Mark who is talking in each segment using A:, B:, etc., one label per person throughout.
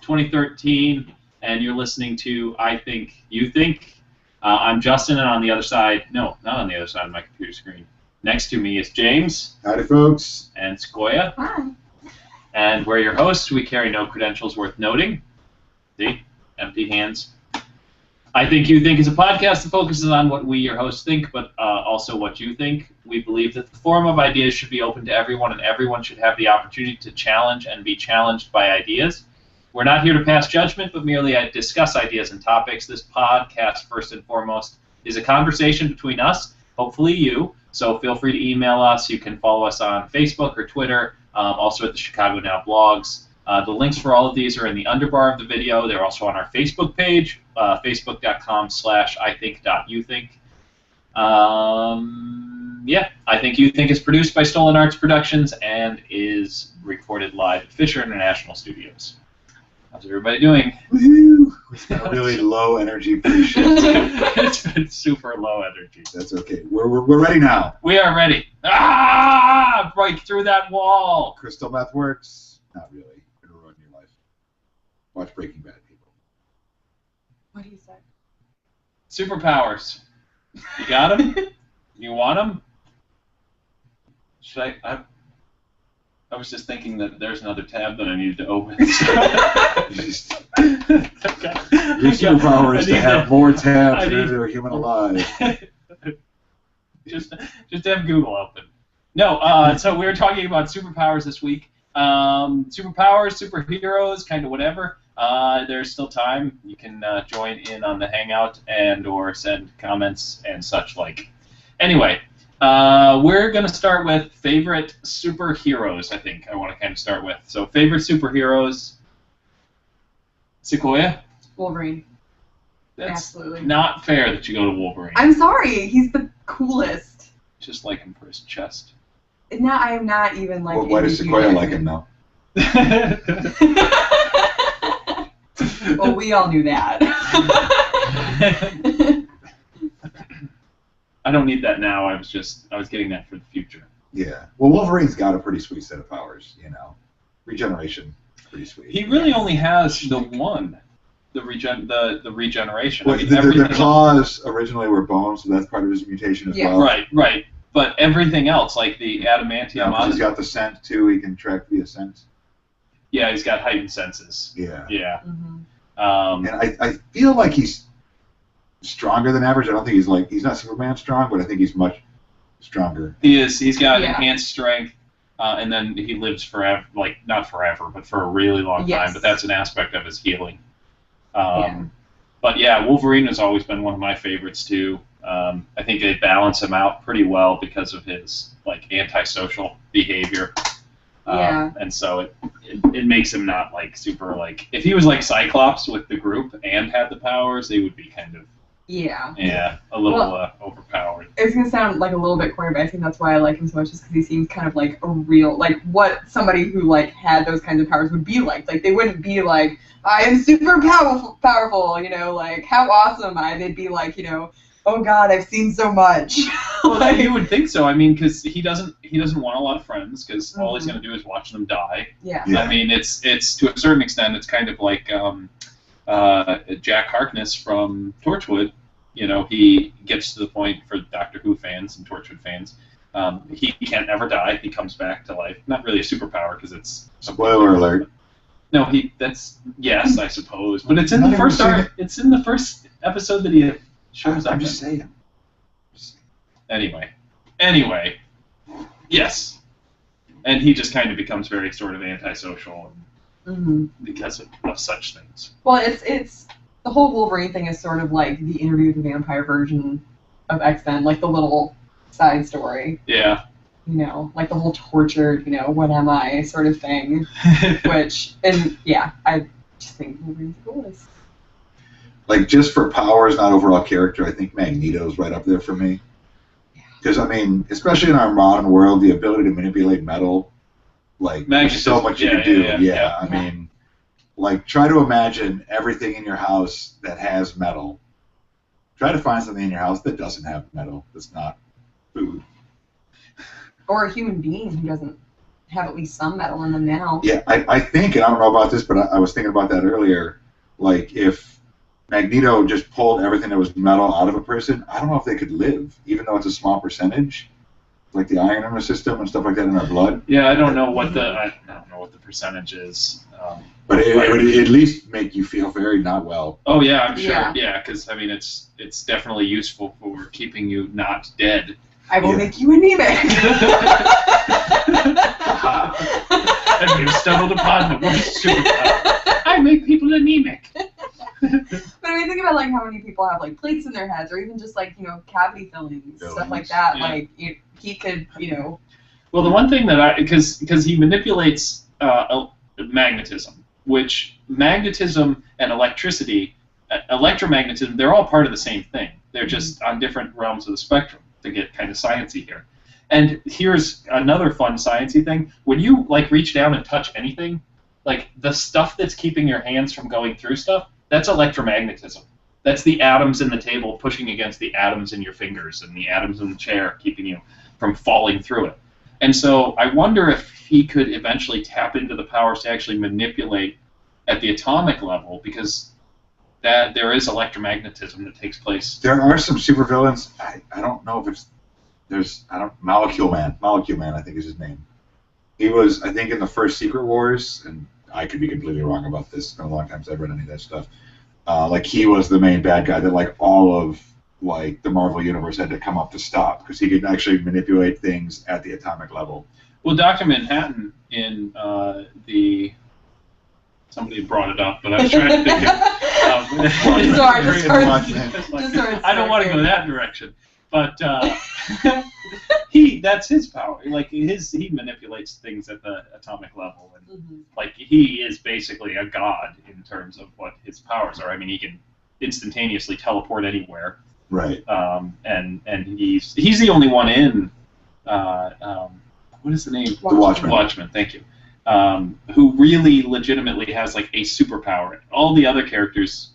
A: 2013, and you're listening to I Think You Think. I'm Justin, and on the other side, no, not on the other side of my computer screen. Next to me is James.
B: Howdy, folks.
A: And Sequoia.
C: Hi.
A: And we're your hosts. We carry no credentials worth noting. See? Empty hands. I Think You Think is a podcast that focuses on what we, your hosts, think, but also what you think. We believe that the forum of ideas should be open to everyone, and everyone should have the opportunity to challenge and be challenged by ideas. We're not here to pass judgment, but merely discuss ideas and topics. This podcast, first and foremost, is a conversation between us, hopefully you. So feel free to email us. You can follow us on Facebook or Twitter, also at the Chicago Now blogs. The links for all of these are in the underbar of the video. They're also on our Facebook page, facebook.com/ithinkyouthink. Yeah, I Think You Think is produced by StolenArts Productions and is recorded live at Fisher International Studios. How's everybody doing?
B: Woohoo! It's been a really low energy pre-shift.
A: It's been super low energy.
B: That's okay. We're ready now.
A: We are ready. Ah! Break through that wall.
B: Crystal meth works. Not really. It'll ruin your life. Watch Breaking Bad, people.
C: What do you say?
A: Superpowers. You got them? You want them? Should I was just thinking that there's another tab that I needed to open.
B: Your superpower is to have more tabs than there are human alive.
A: just have Google open. No, so we were talking about superpowers this week. Superpowers, superheroes, kind of whatever. There's still time. You can join in on the Hangout and or send comments and such like. Anyway, we're going to start with favorite superheroes, I think I want to kind of start with. So favorite superheroes, Sequoia?
C: Wolverine.
A: That's
C: Absolutely.
A: Not fair that you go to Wolverine.
C: I'm sorry. He's the coolest.
A: Just like him for his chest.
C: No, I am not even like.
B: Well, why does Sequoia like him, though?
C: Well, we all knew that.
A: I don't need that now. I was getting that for the future.
B: Yeah. Well, Wolverine's got a pretty sweet set of powers, you know. Regeneration, pretty sweet.
A: He really only has the one, the regeneration.
B: Well,
A: I mean,
B: the claws originally were bones, so that's part of his mutation as well.
A: Right. But everything else, like the adamantium.
B: Yeah, he's got the scent too. He can track via scent.
A: Yeah, he's got heightened senses.
B: Yeah.
A: Yeah.
C: Mm-hmm.
B: And I feel like he's stronger than average. I don't think he's not Superman strong, but I think he's much stronger.
A: He is. He's got enhanced strength, and then he lives forever. Like not forever, but for a really long time. But that's an aspect of his healing. But yeah, Wolverine has always been one of my favorites too. I think they balance him out pretty well because of his like antisocial behavior. And so it makes him not like super like if he was like Cyclops with the group and had the powers, they would be kind of a little overpowered.
C: It's gonna sound like a little bit corny, but I think that's why I like him so much, is because he seems kind of like a real like what somebody who like had those kinds of powers would be like. Like they wouldn't be like I am super powerful, you know, like how awesome am I? They'd be like, you know, oh God, I've seen so much.
A: Well, you would think so. I mean, because he doesn't want a lot of friends because all he's going to do is watch them die.
C: Yeah.
A: I mean, it's to a certain extent, it's kind of like Jack Harkness from Torchwood. You know, he gets to the point for Doctor Who fans and Torchwood fans. He can't ever die. He comes back to life. Not really a superpower because it's
B: spoiler alert.
A: No, yes, I suppose, but it's in the first It's in the first episode that he shows up.
B: I'm just saying.
A: Anyway, yes, and he just kind of becomes very sort of antisocial because of such things.
C: Well, it's the whole Wolverine thing is sort of like the Interview with the Vampire version of X-Men, like the little side story.
A: Yeah.
C: You know, like the whole tortured, you know, what am I sort of thing. Which, and yeah, I just think Wolverine's the coolest.
B: Like, just for powers, not overall character, I think Magneto's right up there for me. Because, I mean, especially in our modern world, the ability to manipulate metal, like, there's so much you can do. Yeah, I mean, like, try to imagine everything in your house that has metal. Try to find something in your house that doesn't have metal, that's not food.
C: Or a human being who doesn't have at least some metal in them now.
B: Yeah, I think, and I don't know about this, but I was thinking about that earlier. Like, if Magneto just pulled everything that was metal out of a person, I don't know if they could live, even though it's a small percentage, like the iron in the system and stuff like that in our blood.
A: Yeah, I don't know what the percentage is.
B: But it would at least make you feel very not well.
A: Oh yeah, I'm sure. Yeah, because I mean, it's definitely useful for keeping you not dead.
C: I will make you anemic.
A: And we've stumbled upon the worst superpower. I make people anemic.
C: But I mean, think about like how many people have like plates in their heads, or even just like cavity fillings, stuff like that. Yeah. Like he could,
A: Well, the one thing that because he manipulates magnetism, which magnetism and electricity, electromagnetism, they're all part of the same thing. They're just on different realms of the spectrum, to get kind of sciencey here. And here's another fun sciencey thing. When you like reach down and touch anything, like the stuff that's keeping your hands from going through stuff, that's electromagnetism. That's the atoms in the table pushing against the atoms in your fingers and the atoms in the chair keeping you from falling through it. And so I wonder if he could eventually tap into the powers to actually manipulate at the atomic level, because that there is electromagnetism that takes place.
B: There are some supervillains. I don't know if Molecule Man, I think is his name. He was, I think, in the first Secret Wars, and I could be completely wrong about this. It's been a long time since I've read any of that stuff. Like, he was the main bad guy that like all of like the Marvel Universe had to come up to stop, because he could actually manipulate things at the atomic level.
A: Well, Dr. Manhattan in somebody brought it up, but I was trying to think of I don't want to go that direction. But that's his power. Like he manipulates things at the atomic level, and like he is basically a god in terms of what his powers are. I mean, he can instantaneously teleport anywhere.
B: Right.
A: And he's the only one in what is the name?
B: The Watchmen.
A: Watchmen. Thank you. Who really legitimately has like a superpower. All the other characters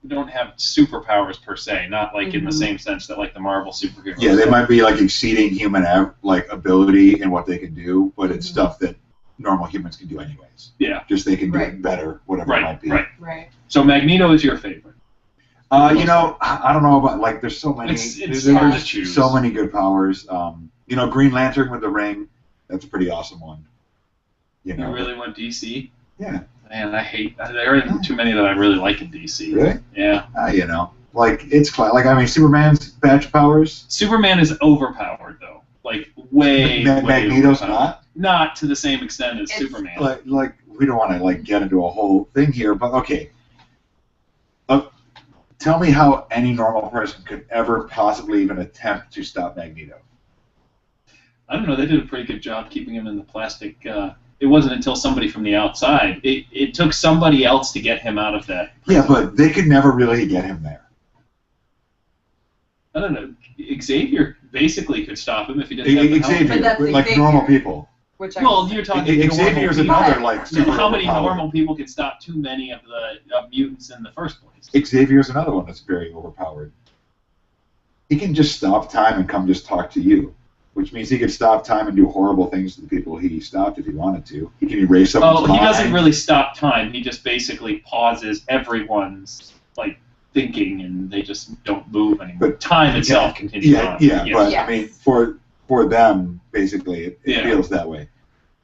A: don't have superpowers per se, not like in the same sense that like the Marvel superheroes.
B: Yeah, they might be like exceeding human like ability in what they can do, but it's stuff that normal humans can do anyways.
A: Yeah.
B: Just they can do it better, whatever it might be.
A: Right. So Magneto is your favorite.
B: I don't know about like. There's so many.
A: It's hard to choose.
B: So many good powers. Green Lantern with the ring. That's a pretty awesome one. You
A: really want DC?
B: Yeah.
A: Man, there aren't too many that I really like in DC.
B: Really?
A: Yeah.
B: Like it's like I mean, Superman's badge powers.
A: Superman is overpowered though, like way.
B: Magneto's
A: not. Not to the same extent as Superman.
B: Like we don't want to like get into a whole thing here, but okay. Tell me how any normal person could ever possibly even attempt to stop Magneto.
A: I don't know. They did a pretty good job keeping him in the plastic. It wasn't until somebody from the outside. It took somebody else to get him out of that.
B: Yeah, but they could never really get him there.
A: I don't know. Xavier basically could stop him if he didn't have
B: Xavier, like normal people.
A: You're talking
B: Xavier's another like super
A: how many normal people could stop too many of the mutants in the first place?
B: Xavier's another one that's very overpowered. He can just stop time and come just talk to you, which means he could stop time and do horrible things to the people he stopped if he wanted to. He can erase someone's mind.
A: He doesn't really stop time. He just basically pauses everyone's like thinking, and they just don't move anymore. But time itself continues on.
B: Yeah, but I mean, for them, basically, it feels that way.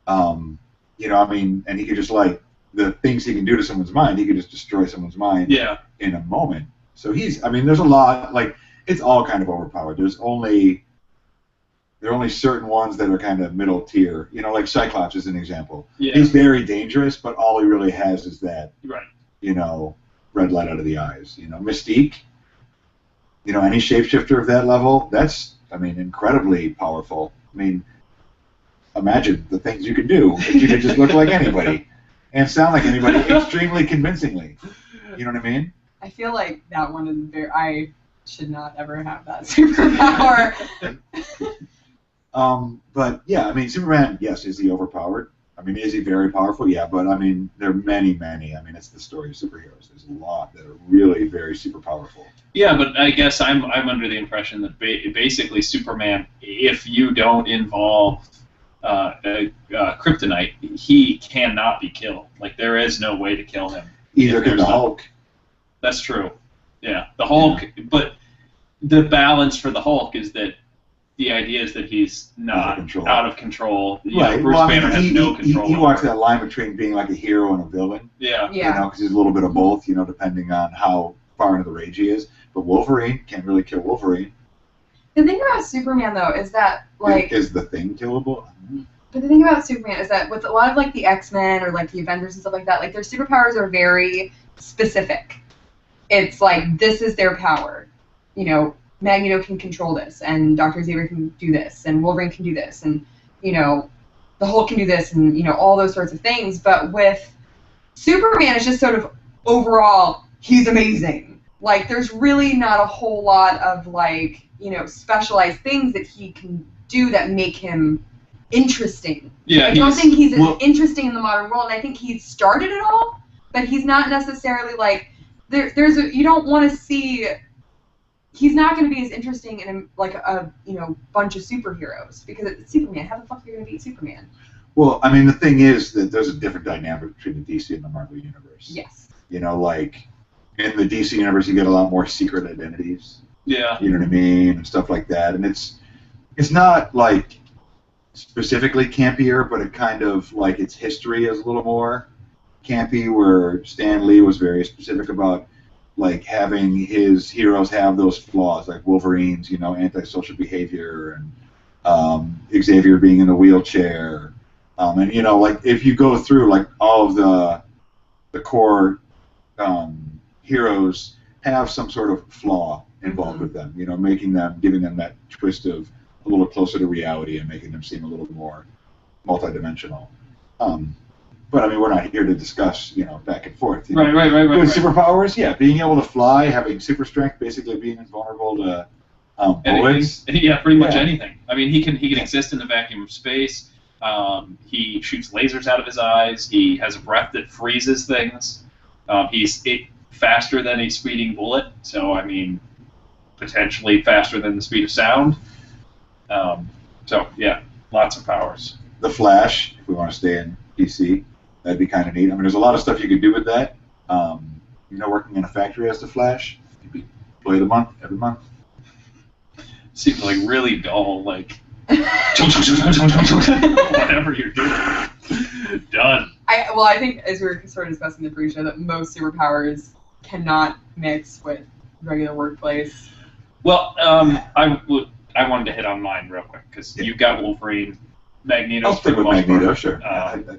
B: I mean, and he could just like the things he can do to someone's mind. He could just destroy someone's mind in a moment. So there's a lot like it's all kind of overpowered. There are only certain ones that are kind of middle tier. Like Cyclops is an example. Yeah. He's very dangerous, but all he really has is that red light out of the eyes. Mystique. Any shapeshifter of that level, that's incredibly powerful. Imagine the things you could do if you could just look like anybody and sound like anybody extremely convincingly. You know what I mean?
C: I feel like that one is I should not ever have that superpower.
B: But yeah, Superman, yes, is he overpowered? Is he very powerful? Yeah, but there are many. It's the story of superheroes. There's a lot that are really very super powerful.
A: Yeah, but I guess I'm under the impression that basically Superman, if you don't involve kryptonite, he cannot be killed. Like, there is no way to kill him.
B: Either can the Hulk.
A: That's true. Yeah, the Hulk, but the balance for the Hulk is that the idea is that he's not out of control.
B: Right.
A: Bruce Banner has no control.
B: He walks that line between being like a hero and a villain.
A: Yeah.
C: Yeah.
B: You know, because he's a little bit of both, you know, depending on how far into the rage he is. But Wolverine can't really kill Wolverine.
C: The thing about Superman, though, is that, like...
B: Is the Thing killable?
C: But the thing about Superman is that with a lot of, like, the X-Men or, like, the Avengers and stuff like that, like, their superpowers are very specific. It's like, this is their power. You know, Magneto can control this, and Dr. Xavier can do this, and Wolverine can do this, and, you know, the Hulk can do this, and, you know, all those sorts of things. But with Superman, it's just sort of, overall, he's amazing. Like, there's really not a whole lot of, like, you know, specialized things that he can do that make him interesting.
A: Yeah,
C: I don't think he's interesting in the modern world, and I think he's started it all, but he's not necessarily, like, you don't want to see... He's not going to be as interesting in like a you know bunch of superheroes because it's Superman. How the fuck are you going to beat Superman?
B: Well, I mean, the thing is that there's a different dynamic between the DC and the Marvel universe.
C: Yes.
B: You know, like in the DC universe, you get a lot more secret identities.
A: Yeah.
B: You know what I mean, and stuff like that. And it's not like specifically campier, but it kind of like its history is a little more campy. Where Stan Lee was very specific about, like, having his heroes have those flaws, like Wolverine's, you know, antisocial behavior, and Xavier being in a wheelchair, and you know, like if you go through like all of the core heroes have some sort of flaw involved with them, you know, giving them that twist of a little closer to reality and making them seem a little more multidimensional. But I mean, we're not here to discuss, you know, back and forth. You know?
A: Right.
B: With superpowers, yeah, being able to fly, having super strength, basically being invulnerable to bullets.
A: Yeah, pretty much anything. I mean, he can exist in the vacuum of space. He shoots lasers out of his eyes. He has a breath that freezes things. He's faster than a speeding bullet. So I mean, potentially faster than the speed of sound. So yeah, lots of powers.
B: The Flash, if we want to stay in DC. That'd be kind of neat. I mean, there's a lot of stuff you could do with that. You know, working in a factory as the Flash, you'd be play the month every month.
A: Seems like really dull, like whatever you're doing. Done.
C: I think, as we were sort of discussing in the pre-show, that most superpowers cannot mix with regular workplace.
A: Well, I wanted to hit on mine real quick because you got Wolverine. Magneto.
B: Stick with Magneto, sure.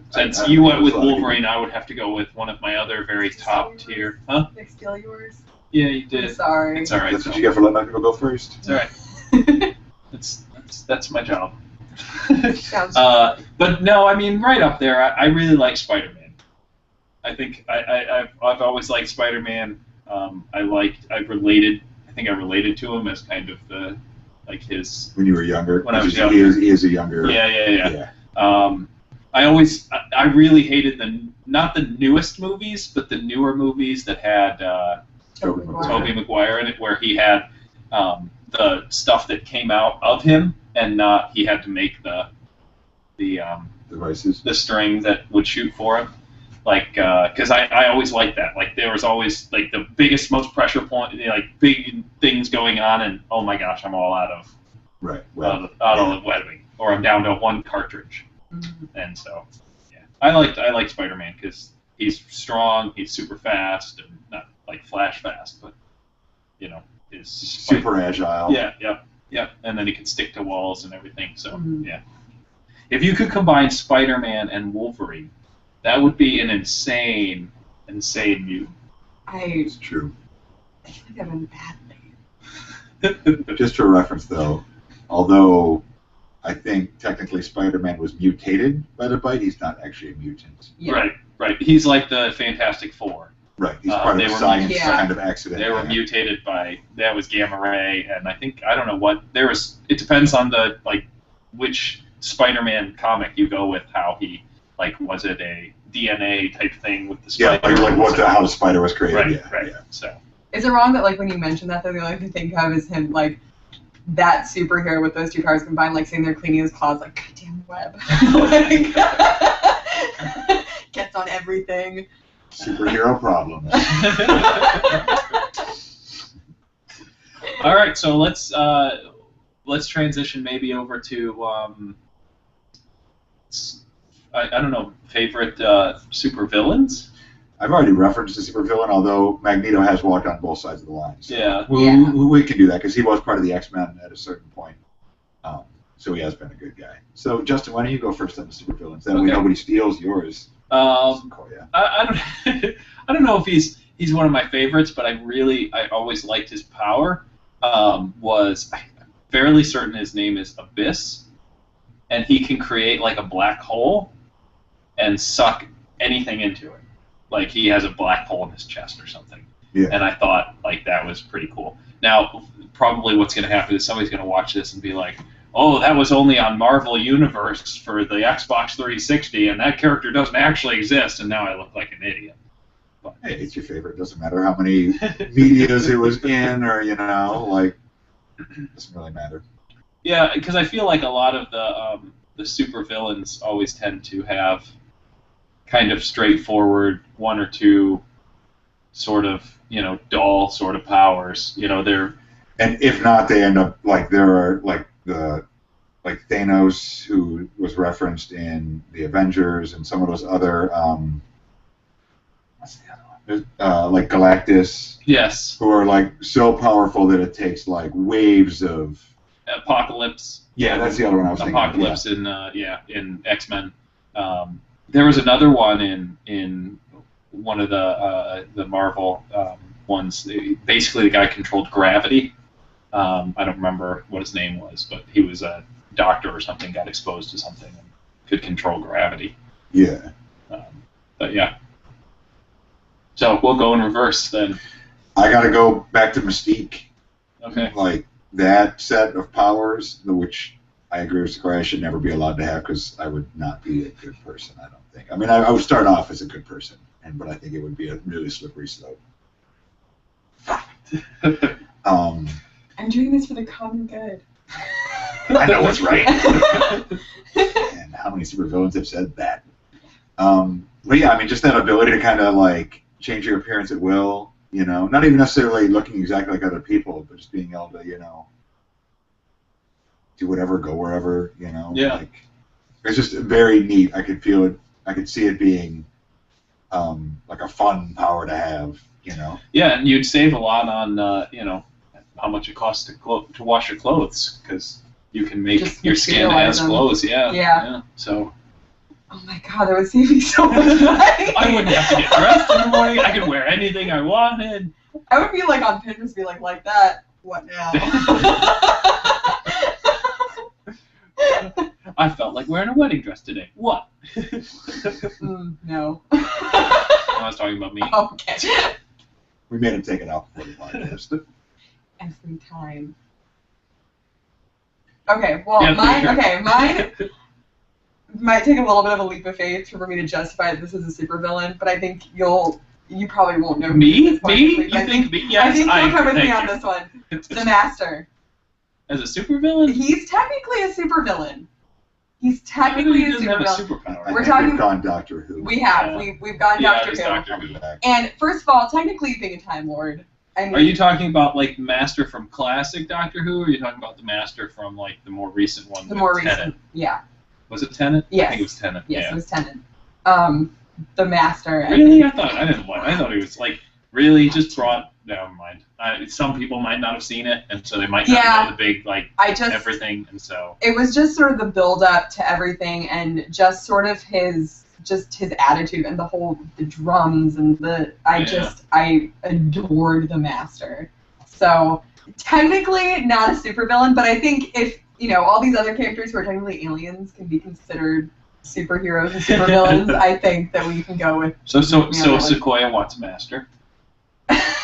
A: Since you went with Wolverine, I would have to go with one of my other very top tier. Huh?
C: Did I steal yours?
A: Yeah, you did.
C: I'm sorry.
A: It's all right.
B: That's what you get for letting other people go first.
A: It's all right. That's my job. But no, I mean, right up there, I really like Spider-Man. I think I've always liked Spider-Man. I think I related to him as kind of the. Like his
B: when you were younger.
A: When I was younger,
B: he is a younger.
A: Yeah. I really hated not the newest movies, but the newer movies that had Tobey Maguire in it, where he had the stuff that came out of him, and not he had to make the
B: devices,
A: the string that would shoot for him. Like, because I always liked that. Like, there was always like the biggest, most pressure point, you know, like big things going on, and oh my gosh, I'm all out of webbing, or I'm down to one cartridge. Mm-hmm. And so, yeah, I like Spider-Man because he's strong, he's super fast, and not like Flash fast, but you know, is
B: super agile.
A: Yeah, and then he can stick to walls and everything. So yeah, if you could combine Spider-Man and Wolverine. That would be an insane mutant.
B: It's true.
C: I think I'm in bad thing.
B: Just for reference, though, although I think technically Spider-Man was mutated by the bite, he's not actually a mutant.
A: Yeah. Right. He's like the Fantastic Four.
B: Right. He's part of science kind of accident.
A: They were mutated by that was gamma ray, and I don't know what there was. It depends on the which Spider-Man comic you go with. How he. Like, was it a DNA type thing with the spider?
B: Yeah, how the spider was created.
A: Right. So.
C: Is it wrong that, like, when you mention that, the only thing I think of is him, like, that superhero with those two powers combined, like saying they're cleaning his closet, like goddamn web, like, gets on everything.
B: Superhero problems.
A: All right, so let's transition maybe over to I don't know, favorite supervillains.
B: I've already referenced the supervillain, although Magneto has walked on both sides of the line. So
A: Yeah.
B: we can do that because he was part of the X-Men at a certain point. So he has been a good guy. So Justin, why don't you go first on the supervillains? That way nobody steals yours.
A: I I don't know if he's one of my favorites, but I always liked his power. I'm fairly certain his name is Abyss, and he can create like a black hole and suck anything into it. Like he has a black hole in his chest or something.
B: Yeah. And
A: I thought like that was pretty cool. Now, probably what's going to happen is somebody's going to watch this and be like, "Oh, that was only on Marvel Universe for the Xbox 360, and that character doesn't actually exist." And now I look like an idiot. But,
B: hey, it's your favorite. Doesn't matter how many medias it was in, or like, doesn't really matter.
A: Yeah, because I feel like a lot of the supervillains always tend to have kind of straightforward one or two sort of, dull sort of powers. They're...
B: And if not, they end up like there are like Thanos, who was referenced in the Avengers, and some of those other what's the other one? Like Galactus.
A: Yes.
B: Who are like so powerful that it takes like waves of
A: Apocalypse.
B: Yeah, that's the other one I was thinking.
A: Apocalypse in X-Men. There was another one in one of the Marvel ones. Basically, the guy controlled gravity. I don't remember what his name was, but he was a doctor or something, got exposed to something, and could control gravity.
B: Yeah.
A: But yeah. So we'll go in reverse then.
B: I gotta go back to Mystique.
A: Okay.
B: Like that set of powers, which I agree with Sakurai, I should never be allowed to have because I would not be a good person, I don't think. I mean, I would start off as a good person, but I think it would be a really slippery slope.
C: I'm doing this for the common good.
B: I know what's right. And how many supervillains have said that? But yeah, I mean, just that ability to kind of like change your appearance at will, not even necessarily looking exactly like other people, but just being able to, do whatever, go wherever,
A: Yeah.
B: Like, it's just very neat. I could feel it. I could see it being like a fun power to have,
A: Yeah, and you'd save a lot on, how much it costs to wash your clothes, because you can make
C: Just
A: your skin as
C: them.
A: clothes. Yeah. So.
C: Oh my god, that would save me so much money.
A: I wouldn't have to get dressed in the morning. I could wear anything I wanted.
C: I would be like on Pinterest, be like that. What now?
A: I felt like wearing a wedding dress today. What?
C: No.
A: I was talking about me.
C: Okay.
B: We made him take it off before the podcast.
C: Every time. Okay, well,
A: Yeah,
C: mine might take a little bit of a leap of faith for me to justify that this is a supervillain, but I think you probably won't know.
A: Me? Me? You think me? Yes,
C: I think you'll come with me on
A: you.
C: this one. The Master.
A: As a supervillain?
C: He's technically a supervillain. He's technically a
A: doesn't have a
C: supervillain.
A: superpower.
C: We're
B: I think
C: talking-
B: we've gone Doctor Who.
C: We have.
A: Yeah.
C: We've gone
A: Yeah,
C: Doctor
A: it's
C: Who.
A: Doctor Who.
C: And first of all, technically being a Time Lord. I mean,
A: Are you talking about like Master from classic Doctor Who, or are you talking about the Master from like the more recent one?
C: the
A: with
C: more
A: Tennant?
C: recent? Yeah.
A: Was it Tennant?
C: Yes.
A: I think it was Tennant.
C: Yes,
A: Yeah.
C: it was Tennant. The Master.
A: Really? I thought he was like really just brought. Never mind. Some people might not have seen it, and so they might not know the big everything, and so.
C: It was just sort of the build up to everything, and just sort of his attitude and the drums and I adored the Master. So technically not a supervillain, but I think if all these other characters who are technically aliens can be considered superheroes and supervillains, I think that we can go with.
A: So Sequoia wants a Master.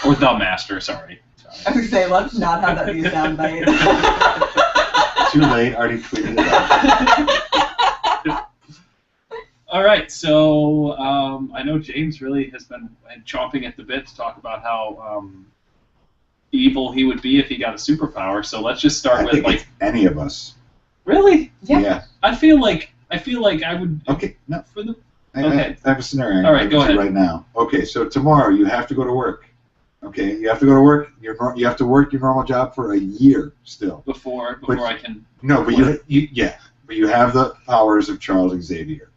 A: Or the Master, sorry.
C: I would say let's not have that be a soundbite.
B: Too late, already tweeted it out.
A: All right, so I know James really has been chomping at the bit to talk about how evil he would be if he got a superpower. So let's just start with like
B: any of us.
A: Really?
B: Yeah.
A: I feel like I would.
B: Okay. No.
A: For the.
B: I have a scenario.
A: All right, go ahead.
B: Right now. Okay, so tomorrow you have to go to work. Okay, you have to go to work. You have to work your normal job for a year still.
A: Before I can.
B: No, but you have the powers of Charles Xavier.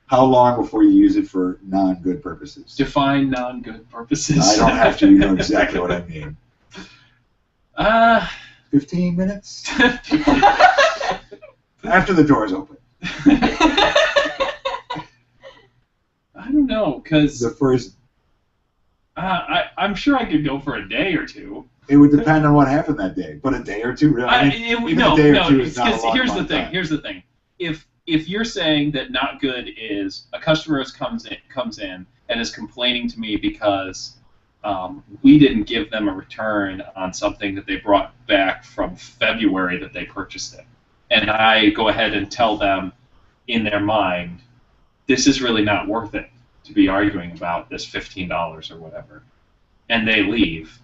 B: How long before you use it for non-good purposes?
A: Define non-good purposes.
B: I don't have to. You know exactly what I mean. 15 minutes. After the doors open.
A: I don't know, because
B: the first.
A: I'm sure I could go for a day or two.
B: It would depend on what happened that day, but a day or two, really.
A: A day or two is not a long
B: here's
A: the thing.
B: time.
A: Here's the thing. If you're saying that not good is a customer comes in and is complaining to me because we didn't give them a return on something that they brought back from February that they purchased it, and I go ahead and tell them in their mind, this is really not worth it to be arguing about this $15 or whatever, and they leave.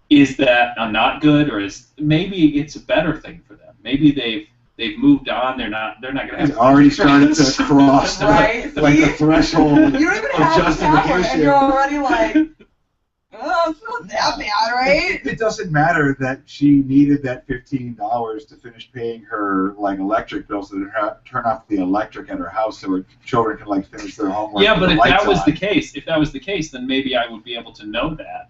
A: Is that a not good, or is maybe it's a better thing for them? Maybe they've moved on. They're not going to have.
B: It's already started to cross the threshold
C: you don't even
B: of
C: have
B: justification.
C: And you're already like, oh, it's not that bad, right?
B: It doesn't matter that she needed that $15 to finish paying her electric bill so that turn off the electric at her house so her children can finish their homework.
A: Yeah, but if that was the case, then maybe I would be able to know that.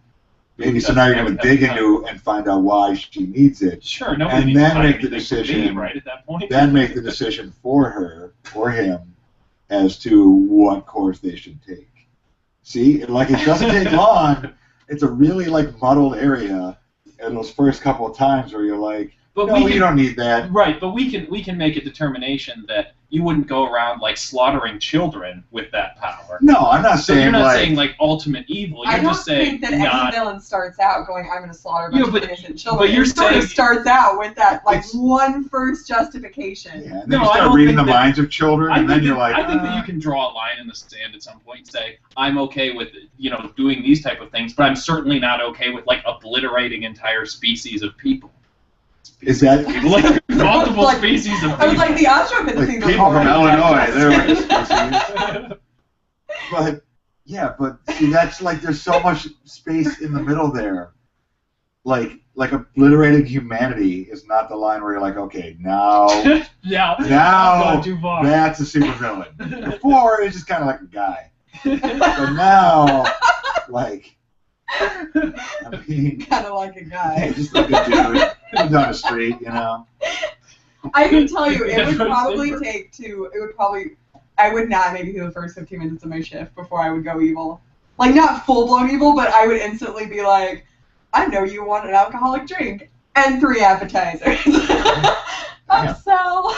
B: Maybe so now you're going to dig into and find out why she needs it.
A: Sure,
B: and
A: needs
B: then
A: to
B: make the decision.
A: Right at that point.
B: Then make the decision for her or him as to what course they should take. See, it doesn't take long. It's a really muddled area in those first couple of times where you're like, you don't need that.
A: Right, but we can make a determination that you wouldn't go around slaughtering children with that power.
B: No, I'm not saying.
A: So you're not saying ultimate evil. You're just saying
C: I don't think that any villain starts out going, I'm going to slaughter a bunch of innocent children.
A: But you're saying
C: starts out with that one first justification.
B: Yeah, and then you start reading the minds of children, and then you're like,
A: I think that you can draw a line in the sand at some point and say, I'm okay with doing these type of things, but I'm certainly not okay with obliterating entire species of people.
B: Is that
A: multiple species of people?
C: I was like, the Australopithecines
B: people from Illinois, they're species. But see, that's there's so much space in the middle there. Obliterating humanity is not the line where you're like, okay, now
A: gone too far.
B: That's a supervillain. Before it's just kind of like a guy, but now I mean,
C: kind of like a guy.
B: Yeah, just like a dude down the street,
C: I can tell you, it would probably I would not make it through the first 15 minutes of my shift before I would go evil. Not full-blown evil, but I would instantly be like, I know you want an alcoholic drink and 3 appetizers. Upsell.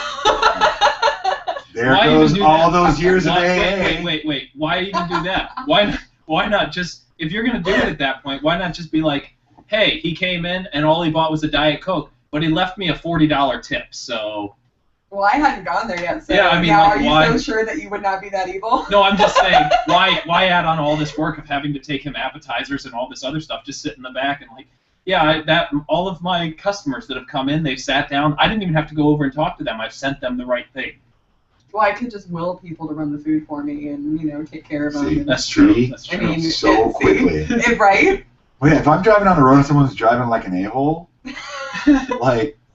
B: There goes all those years of AA.
A: Wait. Why even do that? Why not just... If you're going to do it at that point, why not just be like, hey, he came in and all he bought was a Diet Coke, but he left me a $40 tip, so...
C: Well, I hadn't gone there yet, so
A: yeah, I mean,
C: are you so sure that you would not be that evil?
A: No, I'm just saying, why add on all this work of having to take him appetizers and all this other stuff, just sit in the back and all of my customers that have come in, they've sat down, I didn't even have to go over and talk to them, I've sent them the right thing.
C: Well, I could just will people to run the food for me and, take care of them.
B: See,
A: that's true.
C: I mean,
B: so quickly.
C: Right?
B: Well, yeah, if I'm driving on the road and someone's driving like an a-hole,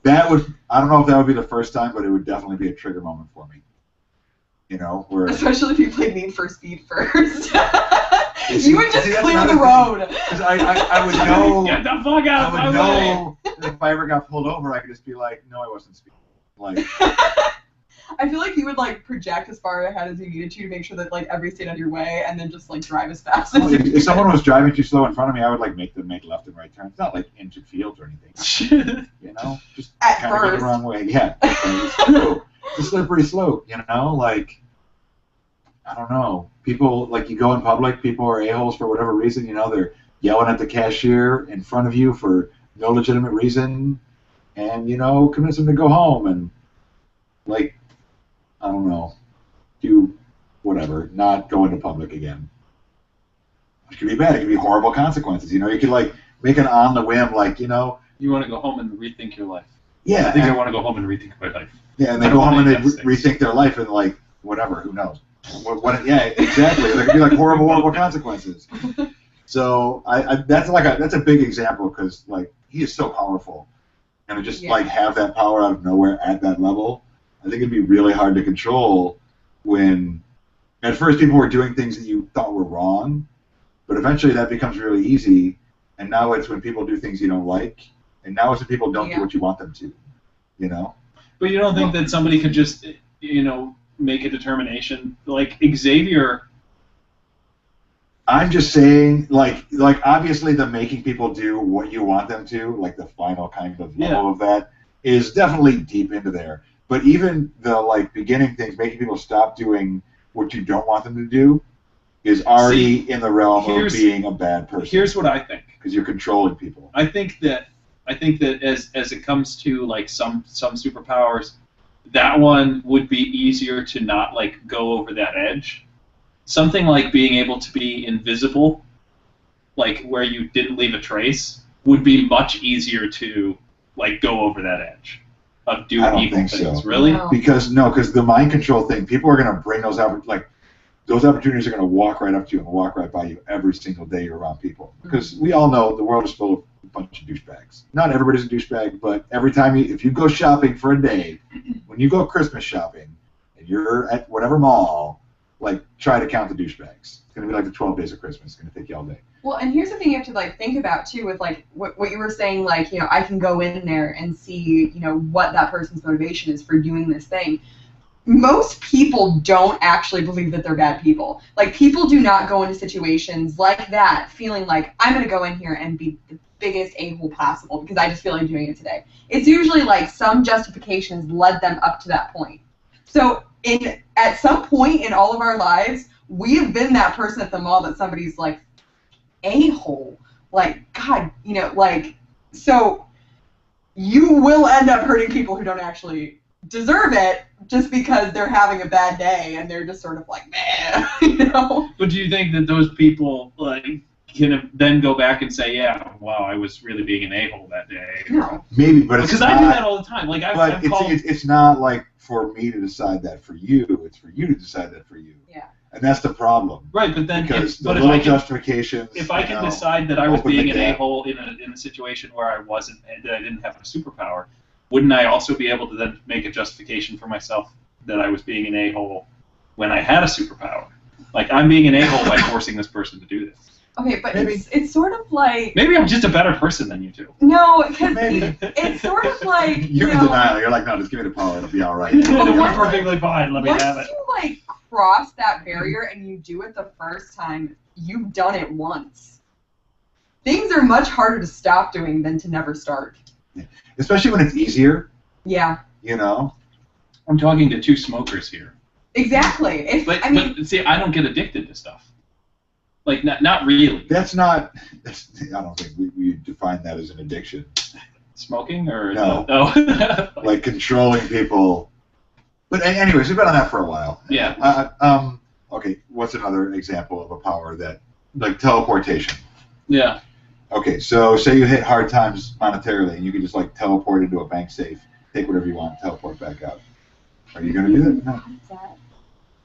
B: that would, I don't know if that would be the first time, but it would definitely be a trigger moment for me. Where...
C: Especially if you played Need for Speed first. You would just clear the road.
B: Because I would know...
A: Get the fuck out of my way!
B: I would know that if I ever got pulled over, I could just be like, no, I wasn't speeding.
C: I feel like you would project as far ahead as you needed to make sure that every stayed on your way, and then just drive as fast as you could.
B: If someone was driving too slow in front of me, I would make them make left and right turns. Not into fields or anything. Just kind of go the wrong way. Yeah, it's a slippery slope. I don't know. People you go in public, people are a-holes for whatever reason. They're yelling at the cashier in front of you for no legitimate reason, and convince them to go home and I don't know, do whatever, not go into public again. It could be bad. It could be horrible consequences. You could make an on the whim, like, you know.
A: You want to go home and rethink your life.
B: Yeah.
A: I think I want to go home and rethink my life.
B: Yeah, and they go home and they rethink their life and like whatever, who knows? Yeah, exactly. There could be like horrible consequences. So that's a big example because like he is so powerful, and to just like have that power out of nowhere at that level, I think it'd be really hard to control. When at first people were doing things that you thought were wrong, but eventually that becomes really easy, and now it's when people do things you don't like, and now it's when people don't do what you want them to, you know.
A: But you don't think that somebody could just, you know, make a determination like Xavier?
B: I'm just saying, like obviously the making people do what you want them to, like the final kind of level of that, is definitely deep into there. But even the like beginning things, making people stop doing what you don't want them to do, is already in the realm of being a bad person.
A: Here's what I think.
B: Because you're controlling people.
A: I think that as it comes to like some superpowers, that one would be easier to not like go over that edge. Something like being able to be invisible, like where you didn't leave a trace, would be much easier to like go over that edge of doing evil things. So. Really?
B: No. Because the mind control thing, people are gonna bring those out, like those opportunities are gonna walk right up to you and walk right by you every single day you're around people. Because we all know the world is full of a bunch of douchebags. Not everybody's a douchebag, but every time if you go shopping for a day, when you go Christmas shopping and you're at whatever mall, like try to count the douchebags. It's gonna be like the 12 days of Christmas. It's gonna take you all day.
C: Well, and here's the thing you have to like think about too, with like what you were saying, like, you know, I can go in there and see, you know, what that person's motivation is for doing this thing. Most people don't actually believe that they're bad people. Like, people do not go into situations like that feeling like I'm gonna go in here and be the biggest a-hole possible because I just feel like doing it today. It's usually like some justifications led them up to that point. So at some point in all of our lives, we have been that person at the mall that somebody's like, a-hole. Like, God, you know, like, so you will end up hurting people who don't actually deserve it just because they're having a bad day and they're just sort of like, man, you know?
A: But do you think that those people, like, can then go back and say, yeah, wow, I was really being an a-hole that day?
C: No.
B: Maybe, but it's not.
A: Because I do that all the time. Like,
B: but it's not like for me to decide that for you. It's for you to decide that for you.
C: Yeah.
B: And that's the problem.
A: Right, but then
B: justifications.
A: If I can decide that I was being an a-hole in a situation where I wasn't, that I didn't have a superpower, wouldn't I also be able to then make a justification for myself that I was being an a-hole when I had a superpower? Like, I'm being an a-hole by forcing this person to do this.
C: Okay, but it's sort of like...
A: Maybe I'm just a better person than you two.
C: No, because it's sort of like...
B: You're in denial. You're like, no, just give me the power. It'll be all right.
A: We're perfectly fine. Let me have it.
C: Once you, like, cross that barrier and you do it the first time, you've done it once. Things are much harder to stop doing than to never start.
B: Yeah. Especially when it's easier.
C: Yeah.
B: You know?
A: I'm talking to two smokers here.
C: Exactly.
A: But see, I don't get addicted to stuff. Like, not really.
B: I don't think we define that as an addiction.
A: Smoking or
B: no?
A: No.
B: Like controlling people. But anyways, we've been on that for a while.
A: Yeah.
B: Okay. What's another example of a power that, like teleportation?
A: Yeah.
B: Okay. So say you hit hard times monetarily, and you can just like teleport into a bank safe, take whatever you want, teleport back out. Are you gonna do that? No.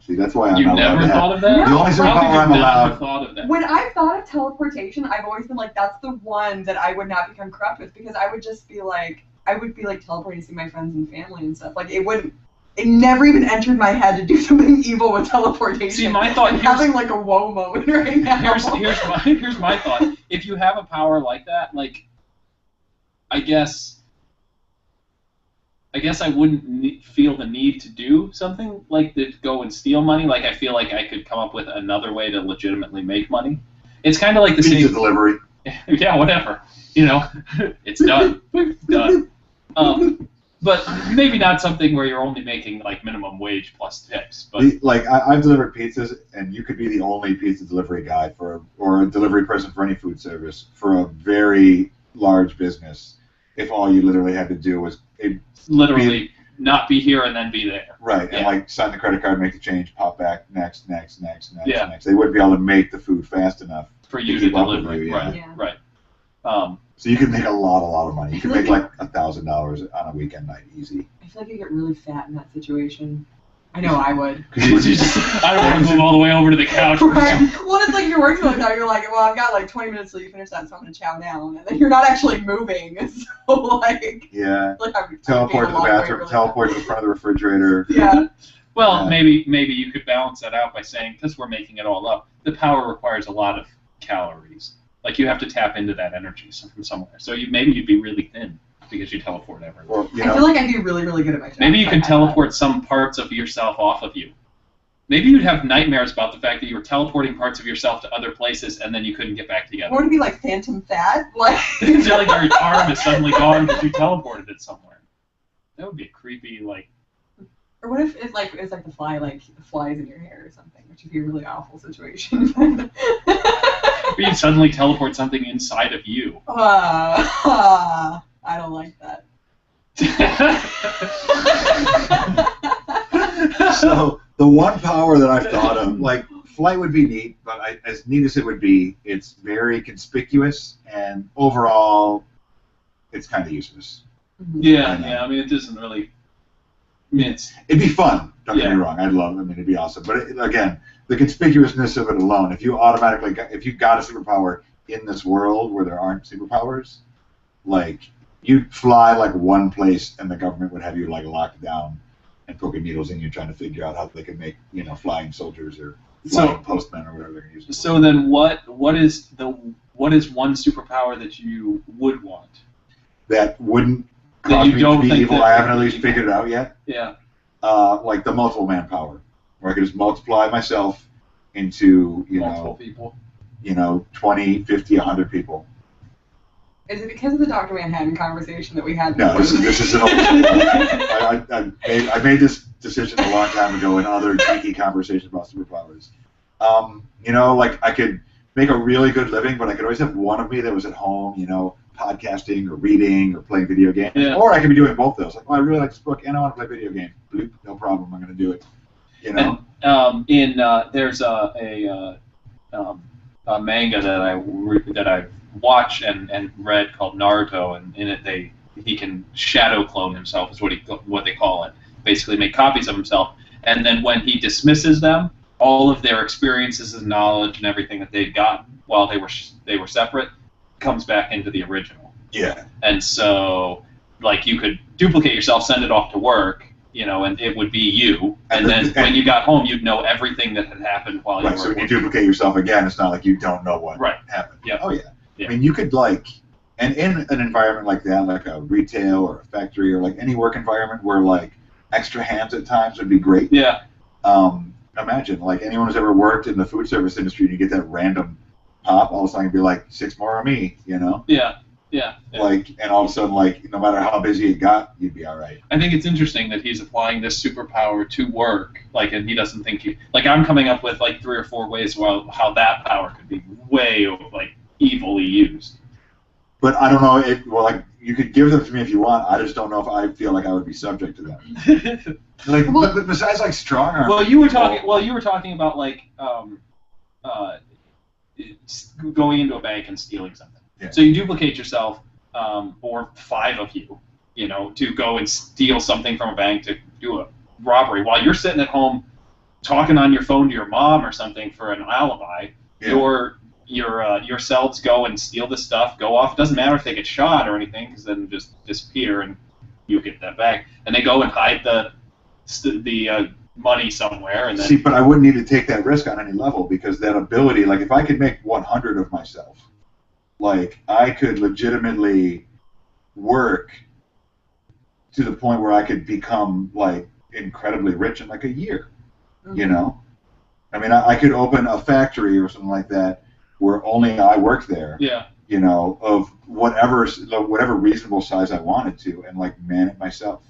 B: See, that's why I'm not allowed to have.
A: You never thought of that?
B: The only superpower I'm allowed.
C: When I've thought of teleportation, I've always been like, that's the one that I would not become corrupt with, because I would just be like, teleporting to see my friends and family and stuff. Like, it never even entered my head to do something evil with teleportation.
A: See, my thought.
C: I'm having like a whoa moment right now.
A: Here's my thought. If you have a power like that, like, I guess I wouldn't feel the need to do something like to go and steal money. Like, I feel like I could come up with another way to legitimately make money. It's kind of like the same.
B: Pizza delivery.
A: Yeah, whatever. You know, it's done. Done. But maybe not something where you're only making like minimum wage plus tips. But
B: like I've delivered pizzas, and you could be the only pizza delivery guy or a delivery person for any food service for a very large business. If all you literally had to do was
A: not be here and then be there.
B: Right, yeah. And like sign the credit card, make the change, pop back, next. They wouldn't be able to make the food fast enough
A: for you to deliver.
B: You,
A: right. Yeah. Right.
B: So you could make a lot of money. You could make like $1,000 on a weekend night, easy.
C: I feel like you get really fat in that situation. I know I would.
A: I don't want to move all the way over to the couch.
C: Right. Well, it's like you're working like that. You're like, well, I've got like 20 minutes till you finish that, so I'm gonna chow down, and then you're not actually moving. So like,
B: yeah,
C: like
B: teleport to the bathroom, really teleport to the front of the refrigerator.
C: Yeah.
A: Well, maybe you could balance that out by saying, because we're making it all up, the power requires a lot of calories. Like you have to tap into that energy from somewhere. So maybe you'd be really thin because you teleport everywhere.
B: Well,
C: I feel like I'd be really, really good at my job.
A: Maybe you can teleport some parts of yourself off of you. Maybe you'd have nightmares about the fact that you were teleporting parts of yourself to other places and then you couldn't get back together.
C: Or it'd be like phantom fat, like.
A: It's like your arm is suddenly gone because you teleported it somewhere. That would be a creepy, like.
C: Or what if it's like the flies in your hair or something, which would be a really awful situation.
A: Or you'd suddenly teleport something inside of you.
C: I don't like that.
B: So the one power that I've thought of, like flight would be neat, but as neat as it would be, it's very conspicuous and overall, it's kind of useless.
A: Yeah. I mean, it doesn't really.
B: It'd be fun. Don't get me wrong. I'd love it. I mean, it'd be awesome. But again, the conspicuousness of it alone. If you got a superpower in this world where there aren't superpowers, like you'd fly like one place and the government would have you like locked down and poking needles in you trying to figure out how they could make flying soldiers or flying postmen or whatever they're going to use.
A: So then, what is one superpower that you would want?
B: That wouldn't cause me to be evil. I haven't at least figured it out yet.
A: Yeah.
B: Like the multiple manpower, where I could just multiply myself into
A: multiple people.
B: 20, 50, 100 people.
C: Is it because of the Dr. Manhattan conversation that we had?
B: No, this is an old. I made this decision a long time ago in other geeky conversations about superpowers. Like I could make a really good living, but I could always have one of me that was at home, podcasting or reading or playing video games. Yeah. Or I could be doing both those. Like, I really like this book and I want to play video game. Bloop, no problem. I'm going to do it.
A: And, there's a manga that I watched and read called Naruto, and in it he can shadow clone himself is what they call it. Basically, make copies of himself, and then when he dismisses them, all of their experiences and knowledge and everything that they'd gotten while they were separate comes back into the original.
B: Yeah.
A: And so, like, you could duplicate yourself, send it off to work, and it would be you. And then when you got home, you'd know everything that had happened while you were
B: so when you duplicate yourself again, it's not like you don't know what happened.
A: Yeah.
B: Oh, yeah. I mean, you could, and in an environment like that, like a retail or a factory or, like, any work environment where, like, extra hands at times would be great.
A: Yeah.
B: Imagine, like, anyone who's ever worked in the food service industry and you get that random pop, all of a sudden you'd be like, 6 more of me,
A: Yeah.
B: Like, and all of a sudden, like, no matter how busy it got, you'd be all right.
A: I think it's interesting that he's applying this superpower to work, and he doesn't think I'm coming up with, 3 or 4 ways how that power could be way, evilly used.
B: But I don't know, you could give them to me if you want, I just don't know if I feel like I would be subject to them. But besides, strong arm.
A: Well, you were talking about, going into a bank and stealing something.
B: Yeah.
A: So you duplicate yourself, or 5 of you, to go and steal something from a bank to do a robbery. While you're sitting at home talking on your phone to your mom or something for an alibi, yourselves go and steal the stuff, go off. It doesn't matter if they get shot or anything, because then just disappear and you get that back. And they go and hide the money somewhere. And then
B: see, but I wouldn't need to take that risk on any level, because that ability, if I could make 100 of myself, I could legitimately work to the point where I could become, incredibly rich in, a year,
C: Mm-hmm.
B: I mean, I could open a factory or something like that where only I work there, of whatever reasonable size I wanted to, and, man it myself,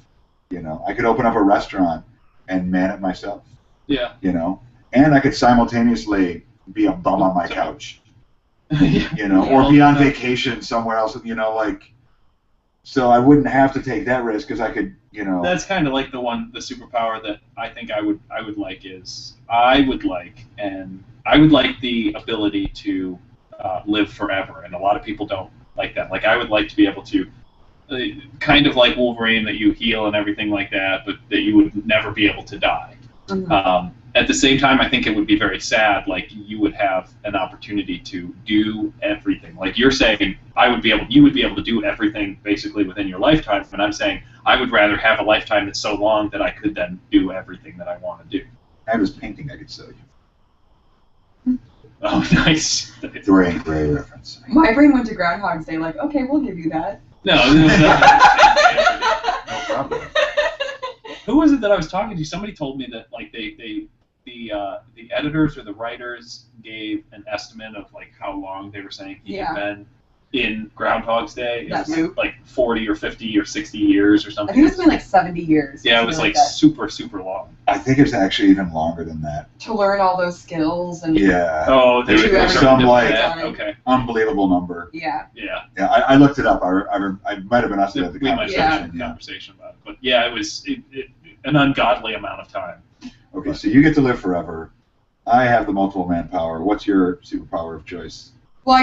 B: I could open up a restaurant and man it myself, and I could simultaneously be a bum on my couch. Or be on vacation somewhere else, so I wouldn't have to take that risk, because I could,
A: That's kind of like the superpower that I think I would like I would like the ability to live forever, and a lot of people don't like that. Like I would like to be able to, kind of like Wolverine, that you heal and everything like that, but that you would never be able to die.
C: Mhm.
A: At the same time, I think it would be very sad. Like you would have an opportunity to do everything. Like you're saying, you would be able to do everything basically within your lifetime. And I'm saying I would rather have a lifetime that's so long that I could then do everything that I want to do.
B: I have this painting I could sell you.
A: Oh, nice.
B: Dorian Gray reference.
C: My brain went to Groundhog's Day, like, okay, we'll give you that.
A: No.
B: No problem.
A: Who was it that I was talking to? Somebody told me that like the editors or the writers gave an estimate of like how long they were saying he had been in Groundhog's Day. It was like 40 or 50 or 60 years or something.
C: I think it's been like 70 years.
A: Yeah, it was like super, super long.
B: I think it's actually even longer than that.
C: To learn all those skills and
B: Yeah.
A: Oh,
B: there's some like
A: okay.
B: unbelievable number.
C: Yeah.
A: Yeah.
B: Yeah, I looked it up. I might have been us at the
A: We might have had a conversation about it, but yeah, it was an ungodly amount of time.
B: Okay, so you get to live forever. I have the multiple manpower. What's your superpower of choice?
C: Well,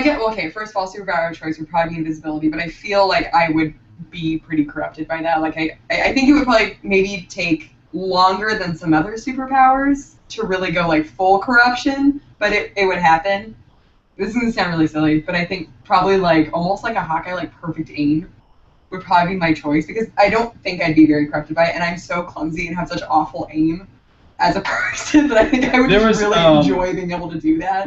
C: first of all, superpower of choice would probably be invisibility, but I feel like I would be pretty corrupted by that. Like, I think it would probably maybe take longer than some other superpowers to really go, like, full corruption, but it would happen. This is going to sound really silly, but I think probably, like, almost like a Hawkeye, like, perfect aim would probably be my choice, because I don't think I'd be very corrupted by it, and I'm so clumsy and have such awful aim as a person that I think I would really enjoy being able to do that.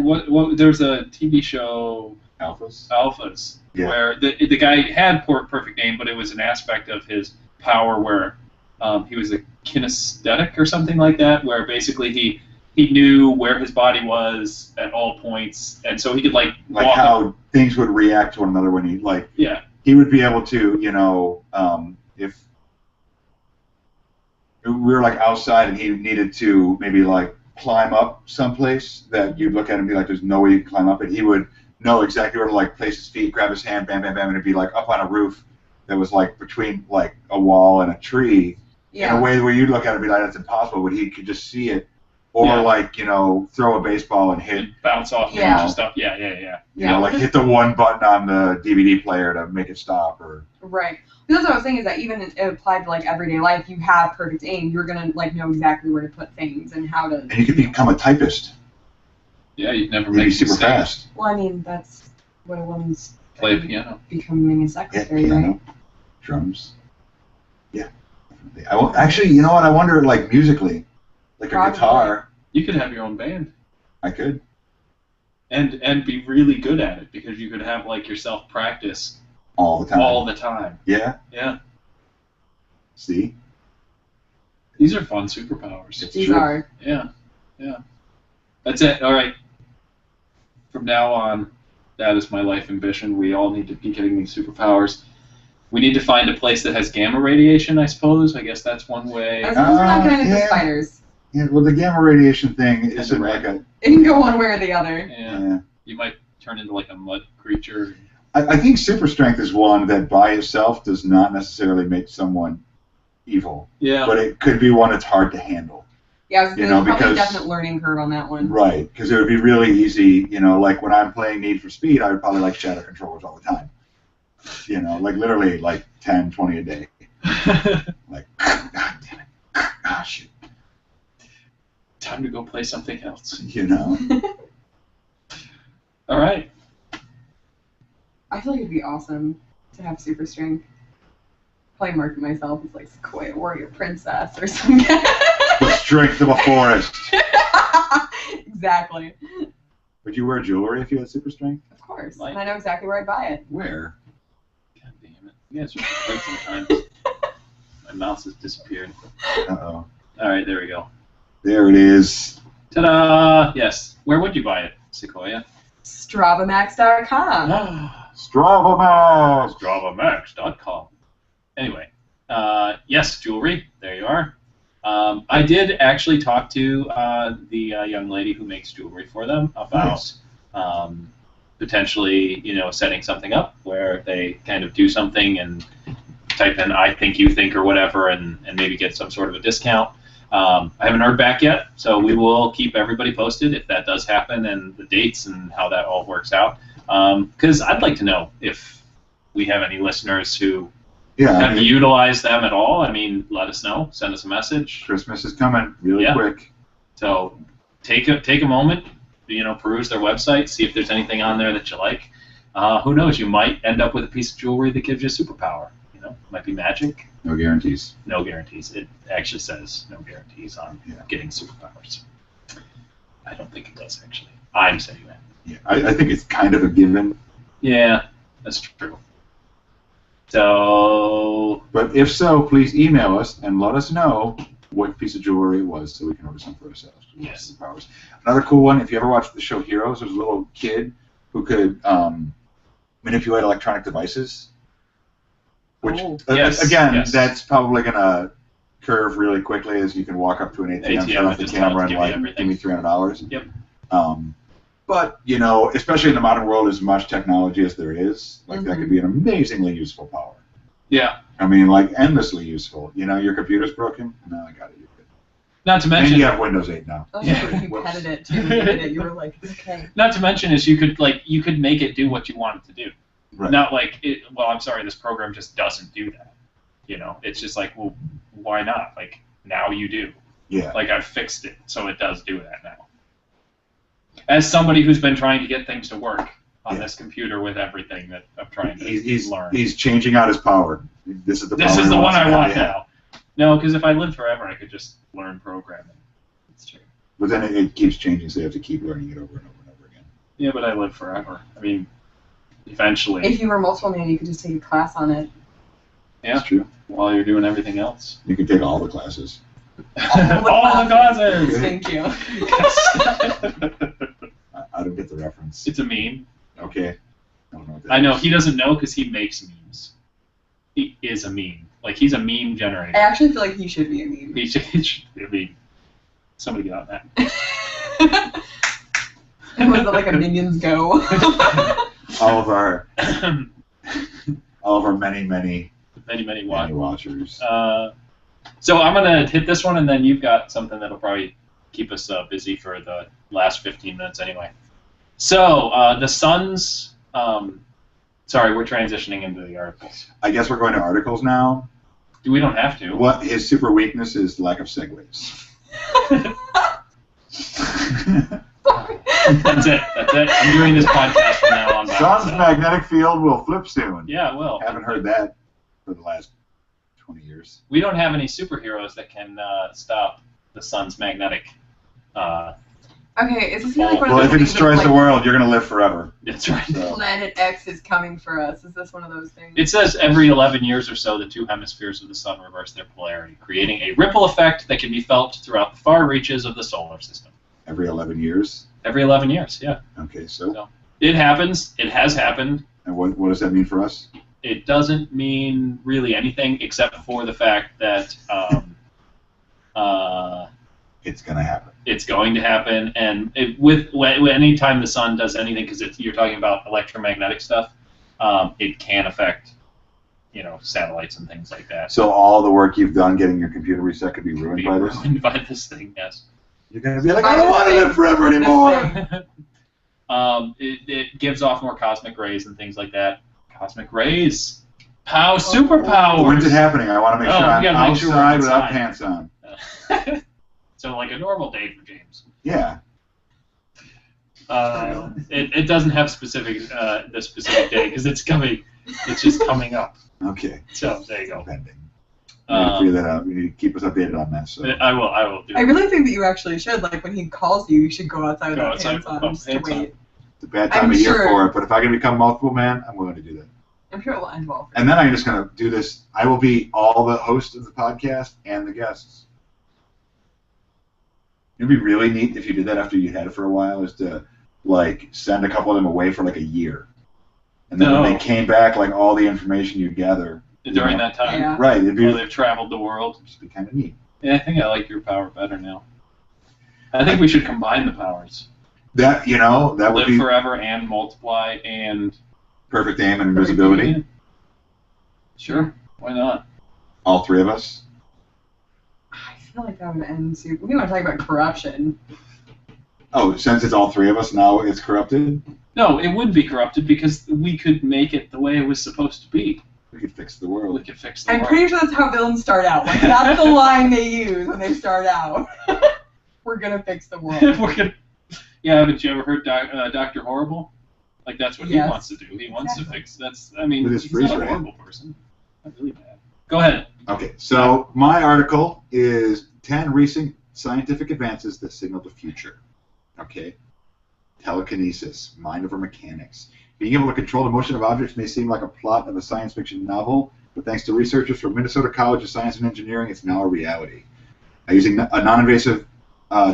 A: There's a TV show, Alphas, where the guy had perfect aim, but it was an aspect of his power where he was a kinesthetic or something like that, where basically he knew where his body was at all points, and so he could like
B: how things would react to one another when he would be able to, if we were like outside and he needed to maybe like climb up someplace that you'd look at and be like, there's no way you can climb up, and he would know exactly where to like place his feet, grab his hand, bam, bam, bam, and it'd be like up on a roof that was like between like a wall and a tree in a way where you'd look at it and be like, that's impossible, but he could just see it. Or like, throw a baseball and hit.
A: Bounce off a bunch of stuff. Yeah.
B: Like hit the one button on the DVD player to make it stop.
C: Right. That's what I was saying, is that even it applied to like everyday life, you have perfect aim. You're gonna like know exactly where to put things and how to.
B: And you could become a typist.
A: Yeah, you'd never make
B: super fast.
C: Well, I mean, that's what a woman's.
A: Play piano.
C: Becoming a secretary,
B: piano,
C: right?
B: Drums. Yeah. Actually, you know what? I wonder, like musically. Like a guitar.
A: You could have your own band.
B: I could.
A: And be really good at it, because you could have like yourself practice
B: all the time.
A: Yeah.
B: See?
A: These are fun superpowers.
C: These are.
A: Yeah. That's it. All right. From now on, that is my life ambition. We all need to be getting these superpowers. We need to find a place that has gamma radiation, I suppose. I guess that's one way.
C: As long as we're not getting into spiders.
B: Yeah, well, the gamma radiation thing isn't like a...
C: It can go one way or the other.
A: Yeah. You might turn into like a mud creature.
B: I think super strength is one that by itself does not necessarily make someone evil.
A: Yeah.
B: But it could be one that's hard to handle.
C: Yeah, there's probably a definite learning curve on that one.
B: Right, because it would be really easy, like when I'm playing Need for Speed, I would probably like shadow controllers all the time. Like literally like 10, 20 a day. Like, God damn it. Ah, shit.
A: Time to go play something else. All right.
C: I feel like it'd be awesome to have super strength. Probably market myself as like Sequoia Warrior Princess or something.
B: The strength of a forest.
C: Exactly.
B: Would you wear jewelry if you had super strength?
C: Of course. And I know exactly where I'd buy it.
B: Where?
A: God damn it. You guys are great sometimes. My mouse has disappeared.
B: Uh-oh.
A: All right, there we go.
B: There it is.
A: Ta-da! Yes. Where would you buy it, Sequoia?
C: StravaMax.com.
B: StravaMax.
A: StravaMax.com. Anyway, yes, jewelry. There you are. I did actually talk to the young lady who makes jewelry for them about potentially, setting something up where they kind of do something and type in "I think you think" or whatever, and maybe get some sort of a discount. I haven't heard back yet, so we will keep everybody posted if that does happen and the dates and how that all works out. Because I'd like to know if we have any listeners who
B: Yeah,
A: have utilized them at all, I mean, let us know. Send us a message.
B: Christmas is coming really quick.
A: So take a moment, peruse their website, see if there's anything on there that you like. Who knows? You might end up with a piece of jewelry that gives you a superpower. Might be magic.
B: No guarantees.
A: No guarantees. It actually says no guarantees on getting superpowers. I don't think it does, actually. I'm saying that.
B: Yeah, I think it's kind of a given.
A: Yeah, that's true. So...
B: But if so, please email us and let us know what piece of jewelry it was so we can order some for ourselves.
A: Yes.
B: Powers. Another cool one, if you ever watched the show Heroes, there was a little kid who could manipulate electronic devices. Which, again, that's probably going to curve really quickly as you can walk up to an ATM, turn off the camera, and give me $300.
A: Yep.
B: But, especially in the modern world, as much technology as there is, that could be an amazingly useful power.
A: Yeah.
B: I mean, endlessly useful. Your computer's broken? No, I got it. You're good.
A: Not to mention...
B: And you have Windows 8 now.
C: Oh, yeah. You petted it, too. You did it. You were like, okay.
A: Not to mention is you could make it do what you want it to do.
B: Right.
A: Not I'm sorry, this program just doesn't do that. It's just well, why not? Now you do.
B: Yeah.
A: I've fixed it, so it does do that now. As somebody who's been trying to get things to work on this computer with everything that I'm trying to learn.
B: He's changing out his power. This is the
A: one I want now. No, because if I lived forever, I could just learn programming. That's true.
B: But then it keeps changing, so you have to keep learning it over and over and over again.
A: Yeah, but I live forever. I mean... Eventually.
C: If you were multiple man, you could just take a class on it.
A: Yeah,
B: that's true.
A: While you're doing everything else.
B: You can take all the classes.
A: all the classes!
C: Thank you.
B: I don't get the reference.
A: It's a meme.
B: Okay. I don't know what that
A: I know,
B: is.
A: he doesn't know because he makes memes. He is a meme. He's a meme generator.
C: I actually feel like he should be a meme.
A: He should be a meme. Somebody get on that.
C: Was it like a Minions Go?
B: all of our many watchers.
A: So I'm gonna hit this one, and then you've got something that'll probably keep us busy for the last 15 minutes anyway. So the Sun's. Sorry, we're transitioning into the articles.
B: I guess we're going to articles now.
A: We don't have to.
B: What his super weakness is lack of segues.
A: That's it. I'm doing this podcast from now on.
B: Sun's magnetic field will flip soon.
A: Yeah, it will.
B: Haven't heard that for the last 20 years.
A: We don't have any superheroes that can stop the Sun's magnetic.
C: Okay, is this like one of
B: well,
C: those
B: if it
C: things
B: destroys
C: that's
B: the world, you're going to live forever.
A: That's right.
B: So.
C: Planet X is coming for us. Is this one of those things?
A: It says every 11 years or so, the two hemispheres of the Sun reverse their polarity, creating a ripple effect that can be felt throughout the far reaches of the solar system.
B: Every 11 years?
A: Every 11 years, yeah.
B: Okay, so
A: it happens. It has happened.
B: And what does that mean for us?
A: It doesn't mean really anything except for the fact that
B: it's going to happen.
A: It's going to happen, and any time the Sun does anything, because you're talking about electromagnetic stuff, it can affect, satellites and things like that.
B: So all the work you've done getting your computer reset could be ruined by this?
A: Ruined by this thing, yes.
B: You're going to be like, I don't want to live forever anymore!
A: It gives off more cosmic rays and things like that. Cosmic rays! Superpowers!
B: When's it happening? I want to make sure I'm outside without pants on.
A: So like a normal day for James.
B: Yeah.
A: It doesn't have the specific day because it's just coming up.
B: Okay.
A: So there you go.
B: Pending. We need to figure that out. We need to keep us updated on that. So.
A: I will do.
C: I really think that you actually should. Like when he calls you, you should go outside without pants on. Just to wait.
B: It's a bad time of year for it, but if I can become multiple man, I'm willing to do that.
C: I'm sure it will end well.
B: And then I'm just going to do this. I will be all the host of the podcast and the guests. It'd be really neat if you did that after you had it for a while, is to send a couple of them away for a year, and then when they came back, all the information you gather
A: during that time,
C: yeah.
B: Right? It'd be
A: they've traveled the world.
B: It'd be kind of neat.
A: Yeah, I think I like your power better now. I think we should combine the powers.
B: That that would
A: live
B: be
A: forever and multiply and
B: perfect aim and invisibility.
A: Yeah. Sure, why not?
B: All three of us.
C: I feel like that would end soon. We want to talk about corruption.
B: Oh, since it's all three of us now, it's corrupted?
A: No, it would be corrupted because we could make it the way it was supposed to be.
B: We could fix the world.
A: We could fix the world.
C: I'm pretty sure that's how villains start out. Like, that's the line they use when they start out. We're gonna fix the world.
A: Yeah, haven't you ever heard Dr. Horrible? Like, that's what he wants to do. He wants to fix. I mean, he's not a horrible person. Not really bad. Go ahead.
B: Okay, so my article is 10 recent scientific advances that signal the future. Okay. Telekinesis, mind over mechanics. Being able to control the motion of objects may seem like a plot of a science fiction novel, but thanks to researchers from Minnesota College of Science and Engineering, it's now a reality. Using a non-invasive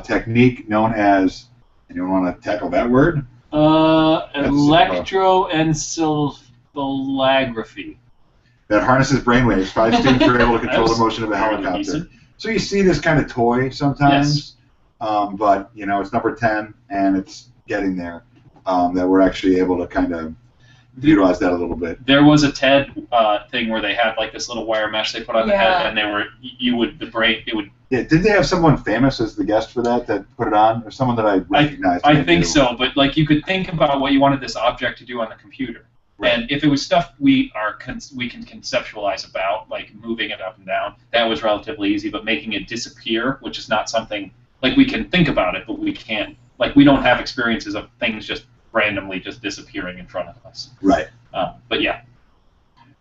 B: technique known as, anyone want to tackle that word?
A: Electroencephalography.
B: That harnesses brainwaves. 5 students are able to control the motion of a helicopter. So you see this kind of toy sometimes, but you know it's number 10, and it's getting there. That we're actually able to kind of utilize that a little bit.
A: There was a TED thing where they had like this little wire mesh they put on the head, and
B: Yeah, did they have someone famous as the guest for that put it on, or someone that I recognized?
A: I think so, but like you could think about what you wanted this object to do on the computer. Right. And if it was stuff we can conceptualize about, like moving it up and down, that was relatively easy. But making it disappear, which is not something like we can think about it, but we can't. Like we don't have experiences of things just randomly just disappearing in front of us.
B: Right.
A: But yeah.